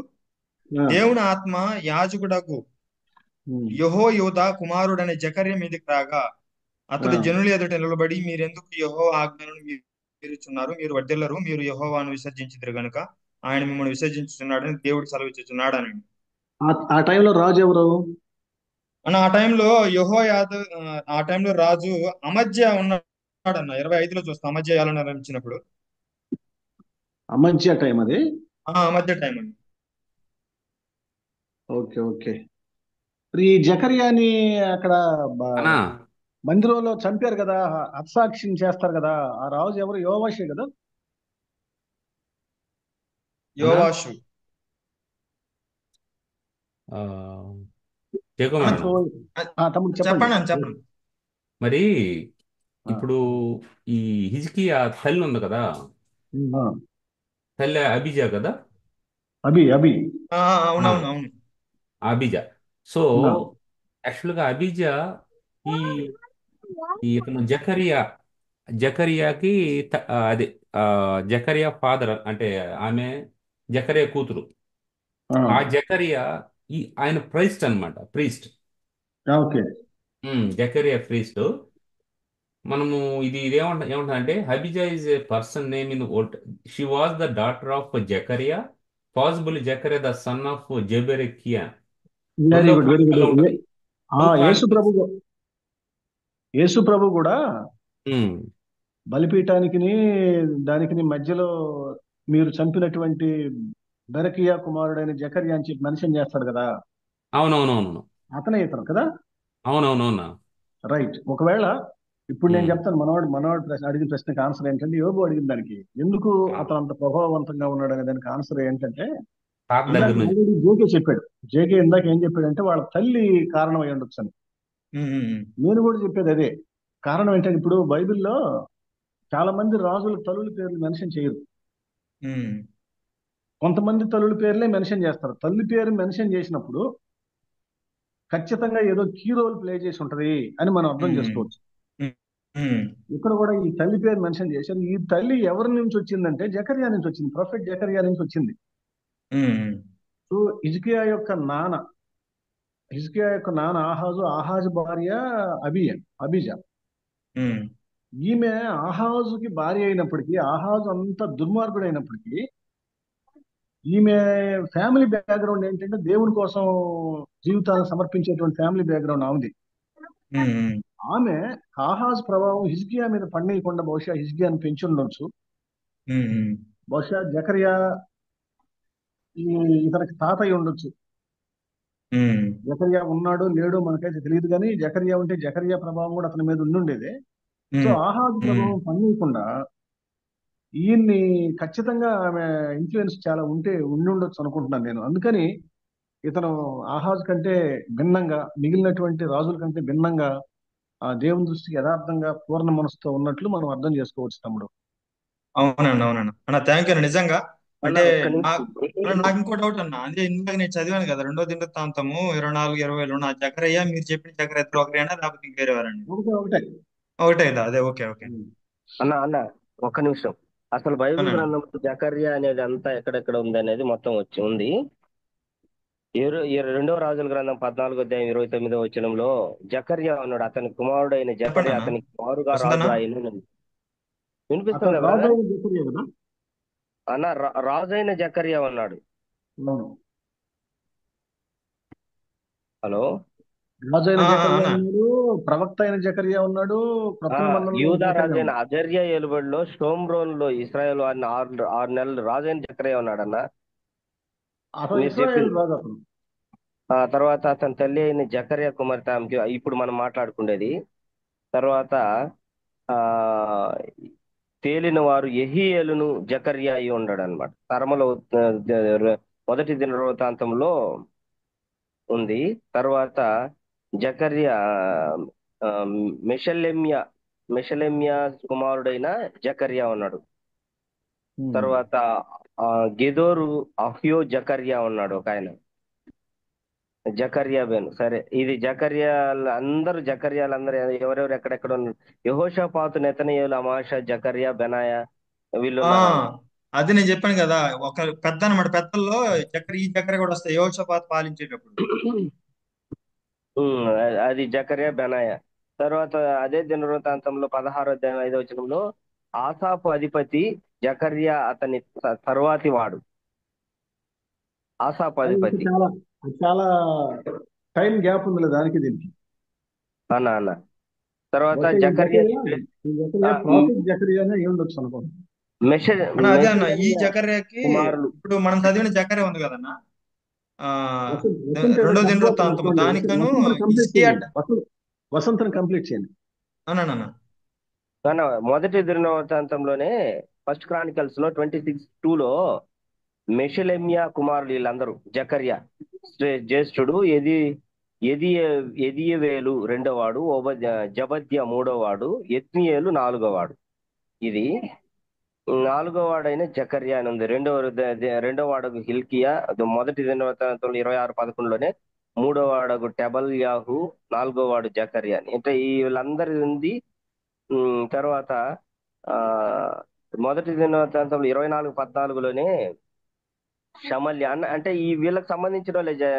దేవుని ఆత్మ యాజకుడకు యెహోయాదా కుమారుడనే జకర్య మీదకి రాగా, అతడు జనుల ఎదుట నిలబడి, మీరెందుకు యెహోవా ఆజ్ఞలను మీరుచున్నారు? మీరు వర్ధిల్లరు, మీరు యెహోవాను విసర్జించితిరి గనుక ఆయన మిమ్మల్ని విసర్జించుచున్నాడని దేవుడు సెలవిచ్చుచున్నాడు అని. ఆ టైంలో రాజు ఎవరు? అన్న ఆ టైంలో రాజు అమధ్య ఉన్నాడన్న. 25లో చూస్తాం అమధ్య ఏలన ఆరంభించినప్పుడు. అమధ్య టైం అది. అమధ్య టైం అండి. Okay okay. ఈ జకర్యాని అక్కడ అన్నా మందిరంలో చంపారు కదా, హత్సాక్షిని చేస్తారు కదా, ఆ రాజు ఎవరు? యోవాషే కదా? యోవాషు. తమ్ముడు చెప్పండి చెప్పండి. చెప్పండి. మరి ఇప్పుడు ఈ హిజ్కియా తల్లి ఉంది కదా, తల్లి అబిజా కదా. అబి అవునవును అవును. అబిజా. సో యాక్చువల్గా అబిజా ఈ ఇతను జకరియాకి అదే జకరియా ఫాదర్ అంటే ఆమె జకరియా కూతురు. ఆ జకరియా ఆయన ప్రైస్ట్ అన్నమాట, ప్రీస్ట్. ఓకే. జకరియా ప్రీస్ట్. మనము ఏమంటా అంటే Abijah is a person name in old. She was the daughter of Zechariah, possible Zechariah the son of Jeberechiah. Very good, very good. ఉంటుంది. యేసు ప్రభు కూడా బలిపీఠానికి దానికి మధ్యలో మీరు చంపినటువంటి బెరకియా కుమారుడైన జకరియా అని చెప్పి మెన్షన్ చేస్తాడు కదా. అవునవునవును, అతనే ఇతను కదా. అవునవునవునా. రైట్. ఒకవేళ ఇప్పుడు నేను చెప్తాను, మనవాడు అడిగిన ప్రశ్నకి ఆన్సర్ ఏంటంటే, యోబు అడిగిన దానికి ఎందుకు అతను అంత ప్రభావవంతంగా ఉన్నాడు అనే దానికి ఆన్సర్ ఏంటంటే, జేకే చెప్పాడు. జేకే ఇందాక ఏం చెప్పాడంటే వాళ్ళ తల్లి కారణం అయి ఉండొచ్చు అని. నేను కూడా చెప్పేది అదే కారణం. ఏంటంటే ఇప్పుడు బైబిల్లో చాలా మంది రాజుల తల్లుల పేర్లు మెన్షన్ చేయరు, కొంతమంది తల్లుల పేర్లే మెన్షన్ చేస్తారు. తల్లి పేరు మెన్షన్ చేసినప్పుడు ఖచ్చితంగా ఏదో కీ రోల్ ప్లే చేసి ఉంటది అని మనం అర్థం చేసుకోవచ్చు. ఇక్కడ కూడా ఈ తల్లి పేరు మెన్షన్ చేశారు. ఈ తల్లి ఎవరి నుంచి వచ్చిందంటే జకరియా నుంచి వచ్చింది, ప్రొఫెట్ జకరియా నుంచి వచ్చింది. సో హిజ్కియా యొక్క నాన్న ఆహాజు భార్య అబిజా. ఈమె ఆహాజుకి భార్య అయినప్పటికీ, ఆహాజు అంత దుర్మార్గుడు అయినప్పటికీ, ఈమె ఫ్యామిలీ బ్యాక్గ్రౌండ్ ఏంటంటే దేవుని కోసం జీవితాన్ని సమర్పించేటువంటి ఫ్యామిలీ బ్యాక్గ్రౌండ్ ఆమెది. ఆమె ఆహాజ్ ప్రభావం హిజ్కియా మీద పడనీయకుండా బహుశా హిజ్కియాని పెంచుండొచ్చు. బహుశా జకరియా ఇతనికి తాతయ్య ఉండొచ్చు. ఉమ్, జకర్యా ఉన్నాడో లేడో మనకైతే తెలియదు, కానీ జకర్యా ఉంటే జకర్యా ప్రభావం కూడా అతని మీద ఉండుండేది. సో ఉమ్, ఆహాజు ఉమ్. ప్రభావం పనిచేయకుండా ఈయన్ని ఖచ్చితంగా ఆమె ఇన్ఫ్లుయెన్స్ చాలా ఉండి ఉండొచ్చు అనుకుంటున్నాను నేను. అందుకని ఇతను ఆహాజ్ కంటే భిన్నంగా, మిగిలినటువంటి రాజుల కంటే భిన్నంగా ఆ దేవుని దృష్టికి యథార్థంగా పూర్ణ మనసుతో ఉన్నట్లు మనం అర్థం చేసుకోవచ్చు తమ్ముడు. అవునండి అవునండి అన్న, థ్యాంక్ యూ అన్న. నిజంగా అన్న అంటే ఒక్క నిమిషం. నాకు ఇంకో డౌట్ అన్న. అదే ఇందాక నేను చదివాను కదా, 2 దినవృత్తాంతము 24-20లో నా జకరయ్య, మీరు చెప్పిన జకరయ్య ఇద్దరు ఒకరేనా లేకపోతే ఇంకేవారండి? ఒకటే ఒకటే. ఒకటే కదా, అదే ఓకే ఓకే. అన్న ఒక్క నిమిషం. అసలు బైబిల్ అవునండి. గ్రంథం జకర్యా అనేది అంతా ఎక్కడెక్కడ ఉంది అనేది మొత్తం ఉంది. 2వ రాజుల గ్రంథం 14 అధ్యాయం 29 వచనంలో జకర్యా అన్నాడు, అతని కుమారుడైన చెప్పండి జకర్యా అన్న. అతనికి మారుగా వస్తుందన్నా? రాజు అయిన. అతను వినిపిస్తుందా రాజు బ్రదర్? అయిన జకర్యా కదా. అన్న రాజైన జకర్యా అన్నాడు. అవును, హలో. రాజు అయిన జకర్యా అన్న. ఉన్నాడు, ప్రవక్త అయిన జకర్యా ఉన్నాడు, ప్రథమ మండలంలో యూదా జకర్యా రాజైన ఉన్నాడు. అజర్యా ఏలుబడిలో షోమ్రోన్లో ఇస్రాయేల్ వారిని 6 నెలలు రాజైన జకర్యా ఉన్నాడన్న. అతను మీరు ఇశ్రాయేల్ చెప్పింది. రాజు అతను. ఆ తర్వాత అతని తల్లి అయిన జకర్యా కుమార్తె ఆమెకి ఇప్పుడు మనం మాట్లాడుకునేది. తర్వాత ఆ తేలిన వారు యెహీయేలును జకర్యా అయి ఉన్నాడు అనమాట. తరమలో మొదటి దినవృత్తాంతంలో ఉంది. తర్వాత జకర్యా ఆ, మెషలెమ్యా కుమారుడైన జకర్యా ఉన్నాడు. తర్వాత గెదోరు అహ్యో జకర్యా ఉన్నాడు ఒక ఆయన. జకర్యా బెన్. సరే, ఇది అందరూ జకర్యాలందరూ ఎవరెవరు ఎక్కడెక్కడ ఉన్నారు? యెహోషాపాతు, నెతనయేలు, అమాషా, జకర్యా, బెనాయా వీళ్ళు ఆ ఉన్నారన్న. అది నేను చెప్పాను కదా, ఒక పెద్ద అన్నమాట. పెద్దల్లో ఈ చక్కెర కూడా వస్తాయి యోషపాత్ పాలించేటప్పుడు. అది జకర్యా, బెనాయా. తర్వాత అదే దినవృత్తాంతంలో 16 అధ్యాయం 5 వచనంలో ఆసాపు అధిపతి జకర్యా అతని తరువాతి వాడు. ఆసాపు అది ఇంకా అధిపతి చాలా చాలా టైం గ్యాప్ ఉంది దానికి దీనికి. అన్న. తర్వాత బహుశా ఈ జకర్యా జకర్యా ప్రాఫిట్ జకర్యానే అయి ఉండొచ్చు అనుకోండి. అన్న అదే అన్న, ఈ మెషలెమ్యా జకర్యాకి కుమారులు. ఇప్పుడు మనం చదివిన జకర్యా ఉంది కదన్న, ఆ వసంత ఏదో 2వ దినవృత్తాంతము సంభవించుకోండి. దానికను వసంతను కంప్లీట్ హిజ్కియా చేయండి. వసంతను కంప్లీట్ చేయండి. అన్న. అన్న మొదటి దినవృత్తాంతంలోనే ఫస్ట్ క్రానికల్స్ లో 26:2లో మెషలెమ్యా కుమారులు వీళ్ళందరూ. జకర్యా జ్యేష్ఠుడు, ఎదియవేలు రెండోవాడు, జబద్య మూడోవాడు, యత్నియేలు నాలుగోవాడు. ఇది 4వ వాడైన జకర్యా అని ఉంది. రెండో వాడకు హిల్కియా. మొదటి దినవృత్తాంతంలో 26:11లోనే 3వ వాడకు టెబల్యాహు, 4వ వాడు జకర్యా అని. అంటే ఈ వీళ్ళందరి ఉంది. తర్వాత ఆ మొదటి దినవృత్తాంతంలో 24:14లోనే షమల్య అంటే ఈ వీళ్ళకి సంబంధించిన వాళ్ళే.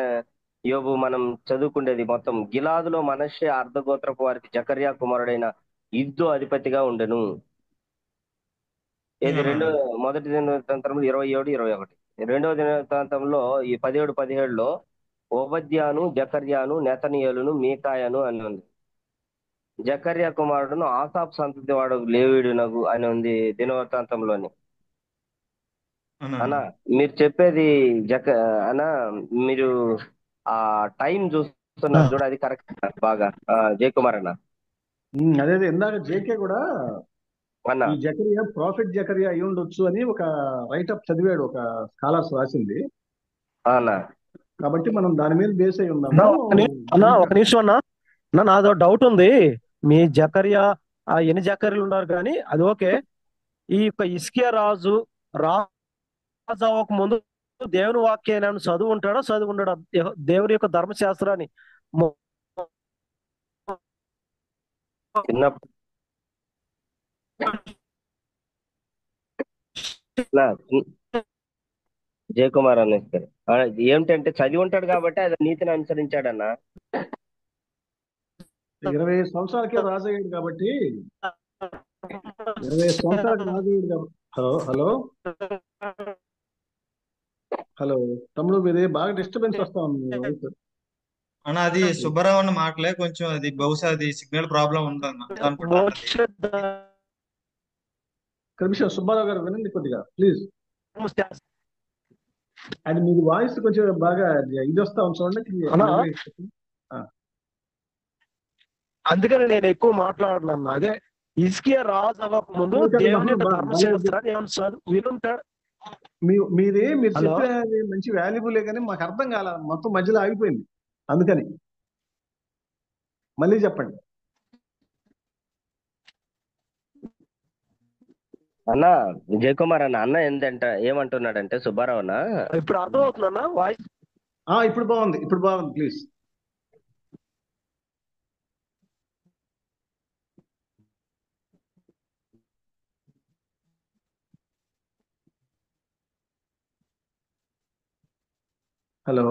యోబు మనం చదువుకునేది మొత్తం. గిలాదులో మనష్షే అర్ధగోత్రపు వారికి జకర్యా కుమారుడైన ఇద్దో అధిపతిగా ఉండెను. ఇది మొదటి దినవృత్తాంతంలో 27-21. రెండవ దినవృత్తాంతంలో ఈ 17-17లో ఓబద్యాను, జకర్యాను, నెతనియేలును, మీకాయను అని ఉంది. జకర్యా కుమారుడును ఆసాప్ సంతతి వాడు లేవీయుడునగు అని ఉంది దినవృత్తాంతంలోని. అన్నా మీరు చెప్పేది అన్నా మీరు ఆ టైం చూస్తున్నారు చూడ, అది కరెక్ట్ బాగా. జయకుమార్ అన్న. అదే ఇందాక జేకే కూడా అన్న ఈ జకర్యా ప్రాఫిట్ జకర్యా అయి ఉండొచ్చు అని ఒక రైటప్ చదివాడు, ఒక స్కాలర్స్ రాసింది. అన్న కాబట్టి మనం దాని మీద బేస్ అయి అన్నా, ఉన్నాము. ఒక నిమిషం అన్నా. నాదో డౌట్ ఉంది. మీ జకర్యా ఎన్ని జకర్యాలు ఉన్నారు కానీ అది ఓకే. ఈ యొక్క హిజ్కియా రాజు అవ్వక ముందు దేవుని వాక్యాన్ని చదువు ఉంటాడో చదువు ఉండడా? దేవుని యొక్క ధర్మశాస్త్రాన్ని చిన్నప్పుడు జయకుమార్ అన్న ఇస్తారు. ఏమిటంటే చదివి ఉంటాడు కాబట్టి అది నీతిని అనుసరించాడన్న. 25 సంవత్సరాలకే రాజు అయ్యాడు కాబట్టి 25 సంవత్సరాలకు రాజు అయ్యాడు కాబట్టి. హలో హలో తమ్ముడు, మీది బాగా డిస్టర్బెన్స్ వస్తా ఉంది మీ వాయిస్. అన్న అది సుబ్బారావు అన్న మాటలే, కొంచెం అది బహుశా అది సిగ్నల్ ప్రాబ్లం ఉందన్న అనుకుంటా. ఒక నిమిషం సుబ్బారావు గారు వినండి కొద్దిగా ప్లీజ్. అది మీ వాయిస్ కొంచెం బాగా ఇది వస్తా ఉంది చూడండి. అన్నా మళ్ళీ ఆ, అందుకని నేను ఎక్కువ మాట్లాడుతున్నాను. అదే హిజ్కియా రాజు అవ్వక ముందు ఓకే, దేవుని యొక్క భలే ధర్మశాస్త్రాన్ని ఏమన్నా వినుంటాడు. మీరు హలో, చెప్పినది మంచి వాల్యుబులే, కానీ మాకు అర్థం కాల, మొత్తం మధ్యలో ఆగిపోయింది. అందుకని మళ్ళీ చెప్పండి. అన్న జయకుమార్ అన్న ఏమంటున్నాడంటే సుబ్బారావు అన్న, ఇప్పుడు అర్థం అవుతుందన్నా వాయిస్? ఇప్పుడు బాగుంది, ఇప్పుడు బాగుంది. ప్లీజ్. హలో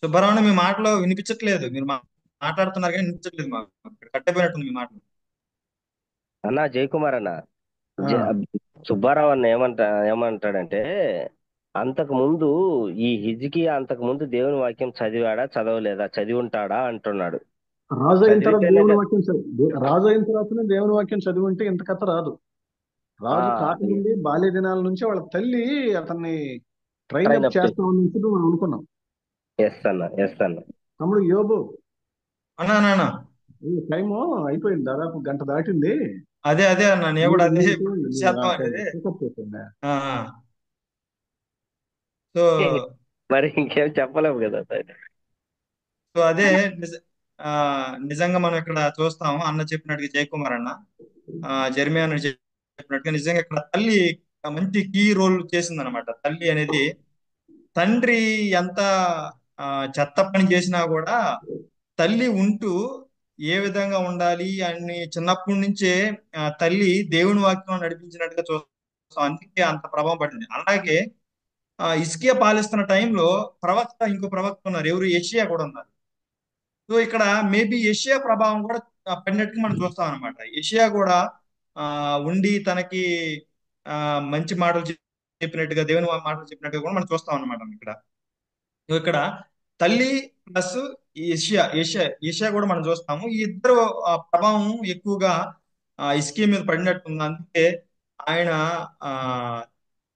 సుబ్బారావు, మీ మాటలో వినిపించట్లేదు. మీరు మాట్లాడుతున్నారు కానీ వినిపించట్లేదు. మాకు ఇక్కడ కట్ అయిపోయినట్టుంది మీ మాటలు. అన్న జయకుమార్ అన్న, ఆ, సుబ్బారావు అన్న ఏమంటాడంటే, అంతకు ముందు ఈ హిజ్కియా అంతకు ముందు దేవుని వాక్యం చదివాడా చదవలేదా, చదివి ఉంటాడా అంటున్నాడు. రాజు అయిన తర్వాత చదివితేనే దేవుని వాక్యం రాజు అయిన తర్వాతనే దేవుని వాక్యం చదివి ఉంటే ఇంత కథ రాదు. రాజు కాకముందే బాల్య దినాల నుంచి వాళ్ళ తల్లి అతన్ని ట్రైన్ ట్రైన్ అప్ అప్ చేస్తా ఉన్నట్టు మనం అనుకున్నాం. ఎస్ అన్న. తమ్ముడు యోబు, అన్నా టైము అయిపోయింది, దాదాపు గంట దాటింది. అదే అన్న, నేను కూడా అదే మీరు ఇప్పుడు చూడండి, చేద్దాం అనేది. పికప్ చేయండి. సో మరి ఇంకేం చెప్పలేము కదా. సో అదే నిజంగా మనం ఇక్కడ చూస్తాము. అన్న చెప్పినట్టుగా, జయకుమార్ అన్న జెర్మియా అన్న చెప్పినట్టుగా, నిజంగా ఇక్కడ తల్లి మంచి కీ రోల్ చేసింది అనమాట. తల్లి అనేది, తండ్రి ఎంత చెత్త పని చేసినా కూడా తల్లి ఉంటూ ఏ విధంగా ఉండాలి అని చిన్నప్పటి నుంచే తల్లి దేవుని వాక్యం నడిపించినట్టుగా చూస్తాం. అందుకే అంత ప్రభావం పడింది. అలాగే హిజ్కియా పాలిస్తున్న టైంలో ఇంకో ప్రవక్త ఉన్నారు. ఎవరు? యెషయా కూడా ఉన్నారు. సో ఇక్కడ మేబీ యెషయా ప్రభావం కూడా పడినట్టుగా మనం చూస్తాం అనమాట. యెషయా కూడా ఉండి తనకి మంచి మాటలు చెప్పినట్టుగా, దేవుని మాటలు చెప్పినట్టుగా కూడా మనం చూస్తాం అనమాట. ఇక్కడ తల్లి ప్లస్ ఏషియా కూడా మనం చూస్తాము. ఈ ఇద్దరు ప్రభావం ఎక్కువగా హిజ్కియా మీద పడినట్టుంది. అందుకే ఆయన ఆ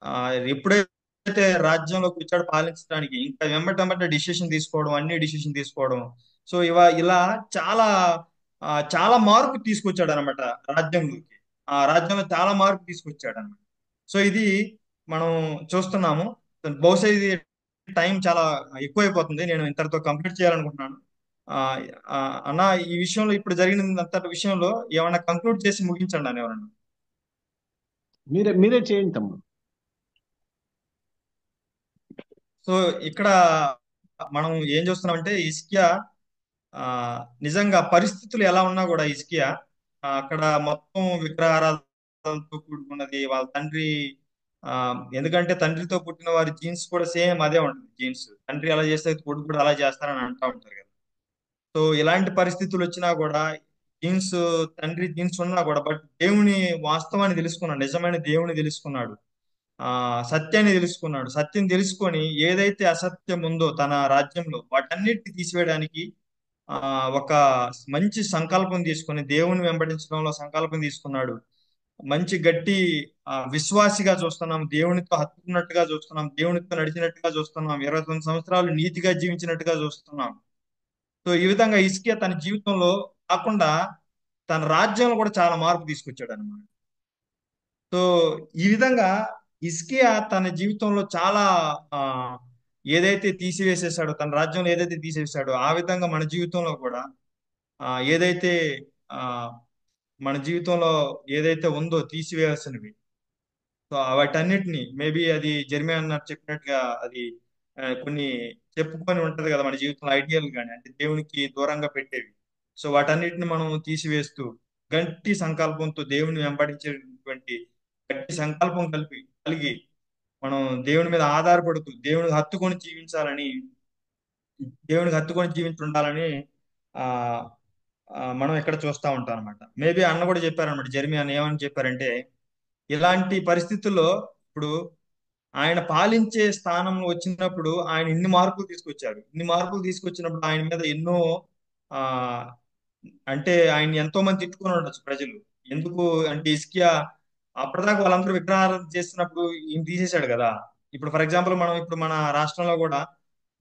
ఆ, ఎప్పుడైతే రాజ్యంలోకి వచ్చాడో పాలించడానికి, ఇంకా వెంబటెంబట డిసిషన్ తీసుకోవడం, అన్ని డిసిషన్ తీసుకోవడం. సో ఇలా చాలా చాలా మార్పు తీసుకొచ్చాడు అనమాట రాజ్యంలోకి. ఆ రాజ్యంలో చాలా మార్పు తీసుకొచ్చాడు అనమాట. సో ఇది మనం చూస్తున్నాము. బహుశా ఇది టైం చాలా ఎక్కువైపోతుంది. నేను ఇంతటితో కంప్లీట్ చేయాలనుకుంటున్నాను. ఆ, ఆ, అన్న, ఈ విషయంలో ఇప్పుడు జరిగిన అంతటి విషయంలో ఏమన్నా కంక్లూడ్ చేసి ముగించండి అని ఎవరన్నా. మీరే చేయండి తమ్ముడు. సో ఇక్కడ మనం ఏం చూస్తున్నామంటే, హిజ్కియా నిజంగా పరిస్థితులు ఎలా ఉన్నా కూడా హిజ్కియా అక్కడ మొత్తం విగ్రహారాధనతో కూడుకున్నది. వాళ్ళ తండ్రి ఎందుకంటే తండ్రితో పుట్టిన వారి జీన్స్ కూడా సేమ్ అదే ఉంటుంది. జీన్స్ తండ్రి అలా చేస్తే కొడుకు కూడా అలా చేస్తారని అంటూ ఉంటారు కదా. సో ఇలాంటి పరిస్థితులు వచ్చినా కూడా, జీన్స్ తండ్రి జీన్స్ ఉన్నా కూడా, బట్ దేవుని వాస్తవాన్ని తెలుసుకున్నాడు. నిజమైన దేవుని తెలుసుకున్నాడు. సత్యాన్ని తెలుసుకున్నాడు. సత్యం తెలుసుకొని ఏదైతే అసత్యం ఉందో తన రాజ్యంలో వాటన్నిటిని తీసివేయడానికి ఆ ఒక మంచి సంకల్పం తీసుకొని దేవుని వెంబడించడంలో సంకల్పం తీసుకున్నాడు. మంచి గట్టి విశ్వాసిగా చూస్తున్నాం. దేవునితో హత్తుకున్నట్టుగా చూస్తున్నాం. దేవునితో నడిచినట్టుగా చూస్తున్నాం. 29 సంవత్సరాలు నీతిగా జీవించినట్టుగా చూస్తున్నాం. సో ఈ విధంగా హిజ్కియా తన జీవితంలో కాకుండా తన రాజ్యంలో కూడా చాలా మార్పు తీసుకొచ్చాడు అనమాట. సో ఈ విధంగా హిజ్కియా తన జీవితంలో చాలా ఆ ఏదైతే తీసివేసేసాడో, తన రాజ్యంలో ఏదైతే తీసేసాడో, ఆ విధంగా మన జీవితంలో కూడా ఏదైతే ఆ మన జీవితంలో ఏదైతే ఉందో తీసివేయాల్సినవి, సో వాటన్నిటిని మేబీ అది జెర్మియా అన్నట్టు చెప్పినట్టుగా అది కొన్ని చెప్పుకొని ఉంటది కదా మన జీవితంలో ఐడియల్ గాని, అంటే దేవునికి దూరంగా పెట్టేవి. సో వాటన్నిటిని మనం తీసివేస్తూ గట్టి సంకల్పంతో దేవుని వెంబడించేటువంటి గట్టి సంకల్పం కలిగి మనం దేవుని మీద ఆధారపడుతూ దేవునికి హత్తుకొని జీవించుండాలని ఆ మనం ఇక్కడ చూస్తా ఉంటాం అనమాట. మేబీ అన్న కూడా చెప్పారనమాట. జెర్మియా అన్న ఏమని చెప్పారంటే, ఇలాంటి పరిస్థితుల్లో ఇప్పుడు ఆయన పాలించే స్థానంలో వచ్చినప్పుడు ఆయన ఇన్ని మార్పులు తీసుకొచ్చారు. ఇన్ని మార్పులు తీసుకొచ్చినప్పుడు ఆయన మీద ఎన్నో ఆ అంటే ఆయన ఎంతో మంది తిట్టుకొని ఉండొచ్చు ప్రజలు. ఎందుకు అంటే హిజ్కియా అప్పటిదాకా వాళ్ళందరూ విగ్రహారాధన చేస్తున్నప్పుడు ఈయన తీసేశాడు కదా. ఇప్పుడు ఫర్ ఎగ్జాంపుల్ మనం ఇప్పుడు మన రాష్ట్రంలో కూడా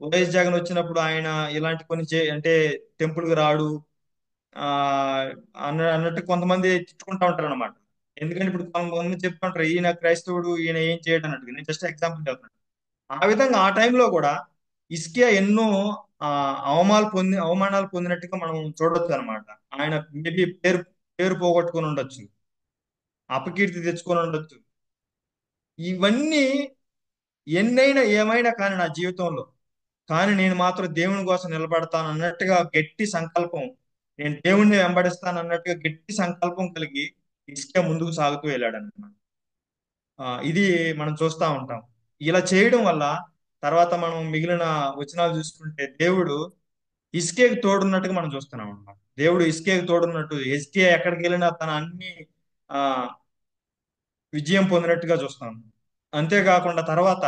వైఎస్ జగన్ వచ్చినప్పుడు ఆయన ఇలాంటి కొన్ని అంటే టెంపుల్ కి రాడు ఆ అన్నట్టు కొంతమంది తిట్టుకుంటా ఉంటారు అనమాట. ఎందుకంటే ఇప్పుడు కొంతమంది చెప్తుంటారు ఈయన క్రైస్తవుడు, ఈయన ఏం చేయడం అన్నట్టుగా. నేను జస్ట్ ఎగ్జాంపుల్ చెప్తాను. ఆ విధంగా ఆ టైంలో కూడా ఇస్కియా ఎన్నో ఆ అవమానాలు పొందినట్టుగా మనం చూడొచ్చు అనమాట. ఆయన మేబీ పేరు పోగొట్టుకొని ఉండొచ్చు, అపకీర్తి తెచ్చుకొని ఉండొచ్చు. ఇవన్నీ ఎన్నైనా ఏమైనా కానీ నా జీవితంలో, కానీ నేను మాత్రం దేవుని కోసం నిలబడతాను అన్నట్టుగా గట్టి సంకల్పం, నేను దేవుణ్ణి వెంబడిస్తాను అన్నట్టుగా గట్టి సంకల్పం కలిగి ఇసుక ముందుకు సాగుతూ వెళ్ళాడు అనమాట. ఇది మనం చూస్తా ఉంటాం. ఇలా చేయడం వల్ల తర్వాత మనం మిగిలిన వచనాలు చూసుకుంటే దేవుడు ఇస్కేకి తోడున్నట్టుగా మనం చూస్తున్నాం అన్నమాట. దేవుడు ఇస్కేకి తోడున్నట్టు, ఇస్కే ఎక్కడికి వెళ్ళినా తన అన్ని ఆ విజయం పొందినట్టుగా చూస్తాం. అంతేకాకుండా తర్వాత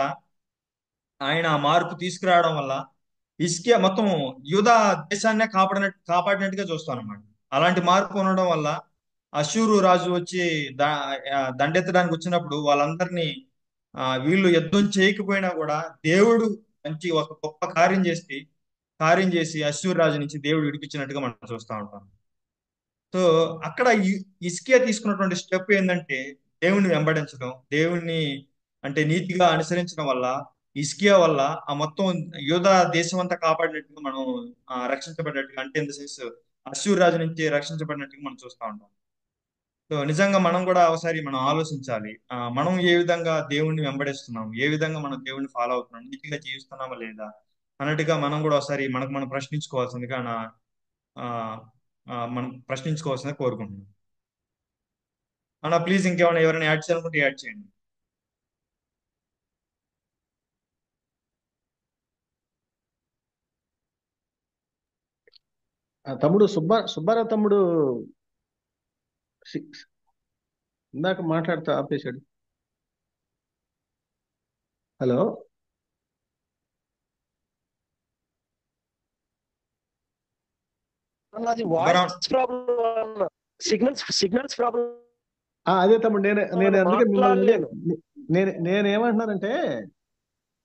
ఆయన ఆ మార్పు తీసుకురావడం వల్ల హిజ్కియా మొత్తం యూదా దేశాన్నే కాపాడినట్టుగా చూస్తాం అన్నమాట. అలాంటి మార్పు ఉండడం వల్ల అష్షూరు రాజు వచ్చి దండెత్తడానికి వచ్చినప్పుడు వాళ్ళందరినీ వీళ్ళు యుద్ధం చేయకపోయినా కూడా దేవుడు మంచి ఒక గొప్ప కార్యం చేసి అష్షూరు రాజు నుంచి దేవుడు విడిపించినట్టుగా మనం చూస్తూ ఉంటాం. సో అక్కడ హిజ్కియా తీసుకున్నటువంటి స్టెప్ ఏంటంటే దేవుణ్ణి వెంబడించడం, దేవుణ్ణి అంటే నీతిగా అనుసరించడం వల్ల హిజ్కియా వల్ల ఆ మొత్తం యూదా దేశం అంతా కాపాడినట్టుగా మనం రక్షించబడినట్టుగా, అంటే ఇన్ ద సెన్స్ అష్షూరు రాజు నుంచి రక్షించబడినట్టుగా మనం చూస్తూ ఉంటాం. సో నిజంగా మనం కూడా ఒకసారి మనం ఆలోచించాలి. మనం ఏ విధంగా దేవుణ్ణి వెంబడిస్తున్నాం, ఏ విధంగా మనం దేవుణ్ణి ఫాలో అవుతున్నాం, నీతిగా జీవిస్తున్నామా లేదా అన్నట్టుగా మనం కూడా ఒకసారి మనకు మనం ప్రశ్నించుకోవాల్సిందిగా ఆ, మనం ప్రశ్నించుకోవాల్సిందిగా కోరుకుంటున్నాం. అన్న ప్లీజ్ ఇంకేమైనా ఎవరైనా యాడ్ చేయాలనుకుంటే యాడ్ చేయండి. తమ్ముడు సుబ్బారావు తమ్ముడు సి- ఇందాక మాట్లాడుతూ ఆపేశాడు. హలో, అది వాయిస్ ప్రాబ్లం, సిగ్నల్స్ ప్రాబ్లం. అదే తమ్ముడు, నేను అందుకే మిమ్మల్ని మాట్లాడలేను. నేనేమంటున్నానంటే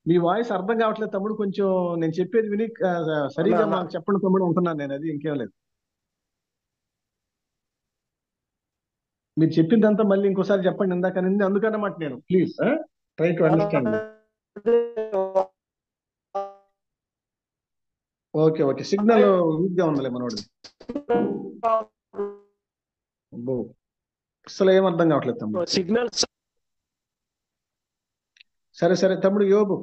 మీ వాయిస్ అర్థం కావట్లేదు తమ్ముడు, కొంచెం నేను చెప్పేది విని సరిగా అన్నా, మాకు చెప్పండి తమ్ముడు ఉంటున్నాను నేను. అది ఇంకేం లేదు, మీరు చెప్పిందంతా మళ్ళీ ఇంకోసారి చెప్పండి ఇందాక నింది, అందుకన్నమాట నేను please try to understand. Okay okay, signal weak గా ఉందిలే మనోడిది. అబ్బో, అసలు ఏం అర్థం కావట్లేదు తమ్ముడు. సిగ్నల్స్. సరే సరే తమ్ముడు యోబు,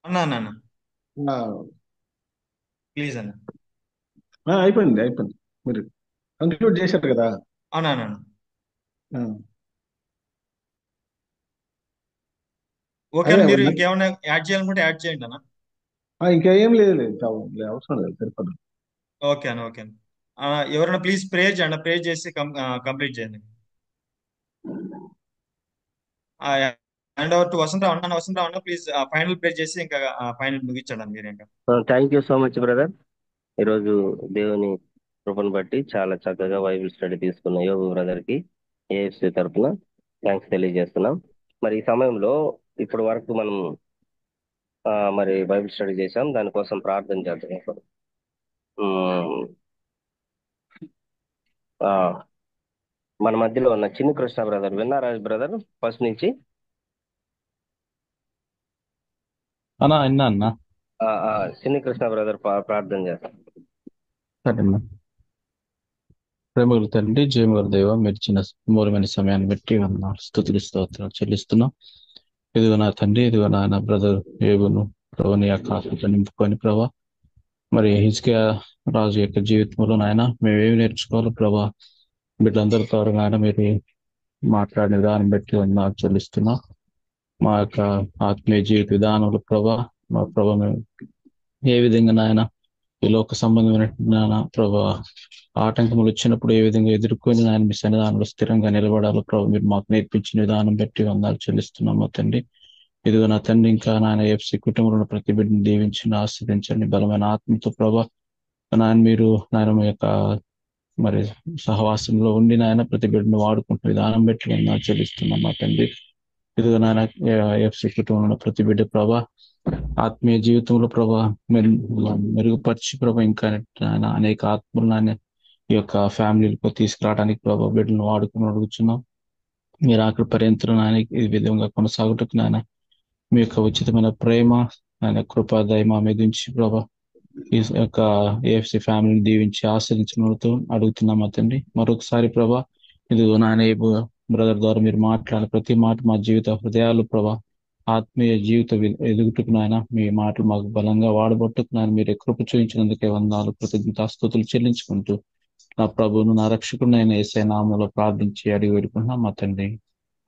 అన్నా ప్లీజ్ అన్న. అయిపోయింది మీరు కంక్లూడ్ చేశారు కదా. అవునా ఆ, ఓకే అదే అన్న, మీరు ఇంకేమైనా యాడ్ చేయాలనుకుంటే యాడ్ చేయండి అన్న. ఇంకేం లేదు అవసరం లేదు, సరిపడు. ఓకే అన్న, ఓకే అన్న. ఎవరైనా ప్లీజ్ ప్రేయర్ చేయండి, ప్రేయర్ చేసి కంప్లీట్ చేయండి. హ్యాండ్ ఓవర్ టు వసంతరావు అన్న ప్లీజ్ ఫైనల్ ప్రేయర్ చేసి ఇంకా ఫైనల్ ముగించండి మీరు ఇంకా. Thank you so much brother. ఈరోజు దేవుని కృపను బట్టి చాలా చక్కగా బైబిల్ స్టడీ తీసుకున్న యోగు బ్రదర్ కి ఏఎఫ్సి తరఫున థ్యాంక్స్ తెలియజేస్తున్నాం. మరి ఈ సమయంలో ఇప్పటి వరకు మనం మరి బైబిల్ స్టడీ చేశాం, దానికోసం ప్రార్థన చేద్దాం. ఆ, మన మధ్యలో ఉన్న చిన్ని కృష్ణ బ్రదర్ విన్నారా బ్రదర్ ఫస్ట్ నుంచి? అన్నా చిన్ని కృష్ణ బ్రదర్ ప్రార్థన చేస్తాం. సరేనా. ప్రేమగుల తండ్రి, జయముల దేవ, మీరు చిన్న మూలమైన సమయాన్ని బట్టి స్తుతులు స్తోత్రాలు చెల్లిస్తున్నాం. ఇదిగో నా తండ్రి, ఇదిగో నా బ్రదర్ ఏబును ప్రభు నీ యొక్క ఆశతో నింపుకొని ప్రభా, మరి హిజ్కియా రాజు యొక్క జీవితంలో నాయన మేమేమి నేర్చుకోవాలి ప్రభా, బిడ్డలందరి త్వరగా ఆయన మీరు మాట్లాడిన విధానం బట్టి నాకు చెల్లిస్తున్నాం. మా యొక్క ఆత్మీయ జీవిత విధానంలో ప్రభా, మా ప్రభా మేము ఏ విధంగా నాయన ఈ లోక సంబంధమైన ప్రభా ఆటంకములు వచ్చినప్పుడు ఏ విధంగా ఎదుర్కొని నాయన మీ సన్నిధానంలో స్థిరంగా నిలబడాలో ప్రభు మీరు మాకు నేర్పించిన విధానం బట్టి వందనాలు చెల్లిస్తున్నాం. మా తండ్రి, ఇదిగో నా తండ్రి, ఇంకా నాయన ఎఫ్సి కుటుంబంలో ప్రతి బిడ్డను దీవించి ఆస్వాదించండి బలమైన ఆత్మతో ప్రభా. నాయన మీరు నాయన మీ యొక్క మరి సహవాసంలో ఉండి నాయన ప్రతి బిడ్డను వాడుకుంటున్న విధానం బట్టి వందనాలు చెల్లిస్తున్నాం. మా తండ్రి, ఇదిగో నాయన ఎఫ్సి కుటుంబంలో ప్రతి బిడ్డ ప్రభా ఆత్మీయ జీవితంలో ప్రభా మెరుగుపరిచి ప్రభా ఇంకా నాయన అనేక ఆత్మలు నాయన ఈ యొక్క ఫ్యామిలీలకు తీసుకురావడానికి ప్రభా బిడ్డలను వాడుకుని అడుగుతున్నాం. మీరు అక్కడ పర్యంతరం నాయన ఈ విధంగా కొనసాగుటకు నాయన మీ యొక్క ఉచితమైన ప్రేమ ఆయన కృప దయ మా మీద ఉంచి ప్రభా ఈ యొక్క ఏఎఫ్సి ఫ్యామిలీని దీవించి ఆశ్రయించినతో అడుగుతున్నాం మా తండ్రి. మరొకసారి ప్రభా ఇదిగో నాయన బ్రదర్ ద్వారా మీరు మాట్లాడిన ప్రతి మాట మా జీవిత హృదయాలు ప్రభా ఆత్మీయ జీవిత ఎదుగుటకు నాయన మీ మాటలు మాకు బలంగా వాడబట్టుకు నాయన మీరు కృప చూపించినందుకే వందనాలు కృతజ్ఞతాస్తుతులు చెల్లించుకుంటూ నా ప్రభువును నా రక్షకుడినైన యేసయ్య నామములో ప్రార్థించి అడిగి వేడుకుంటున్నాం మా తండ్రి.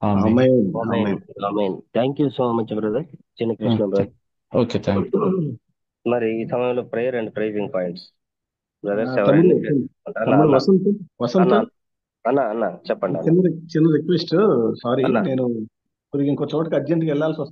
Amen. Thank you so much brother Chinna Krishna brother. Okay, thank you. మరి ఈ సమయంలో prayer and praising points brothers తమ్ముడు వసంత్ అన్న చెప్పండి. చిన్న రిక్వెస్ట్, సారీ నేను ఇంకో చోటకి అర్జెంట్గా వెళ్ళాల్సి వస్తుంది.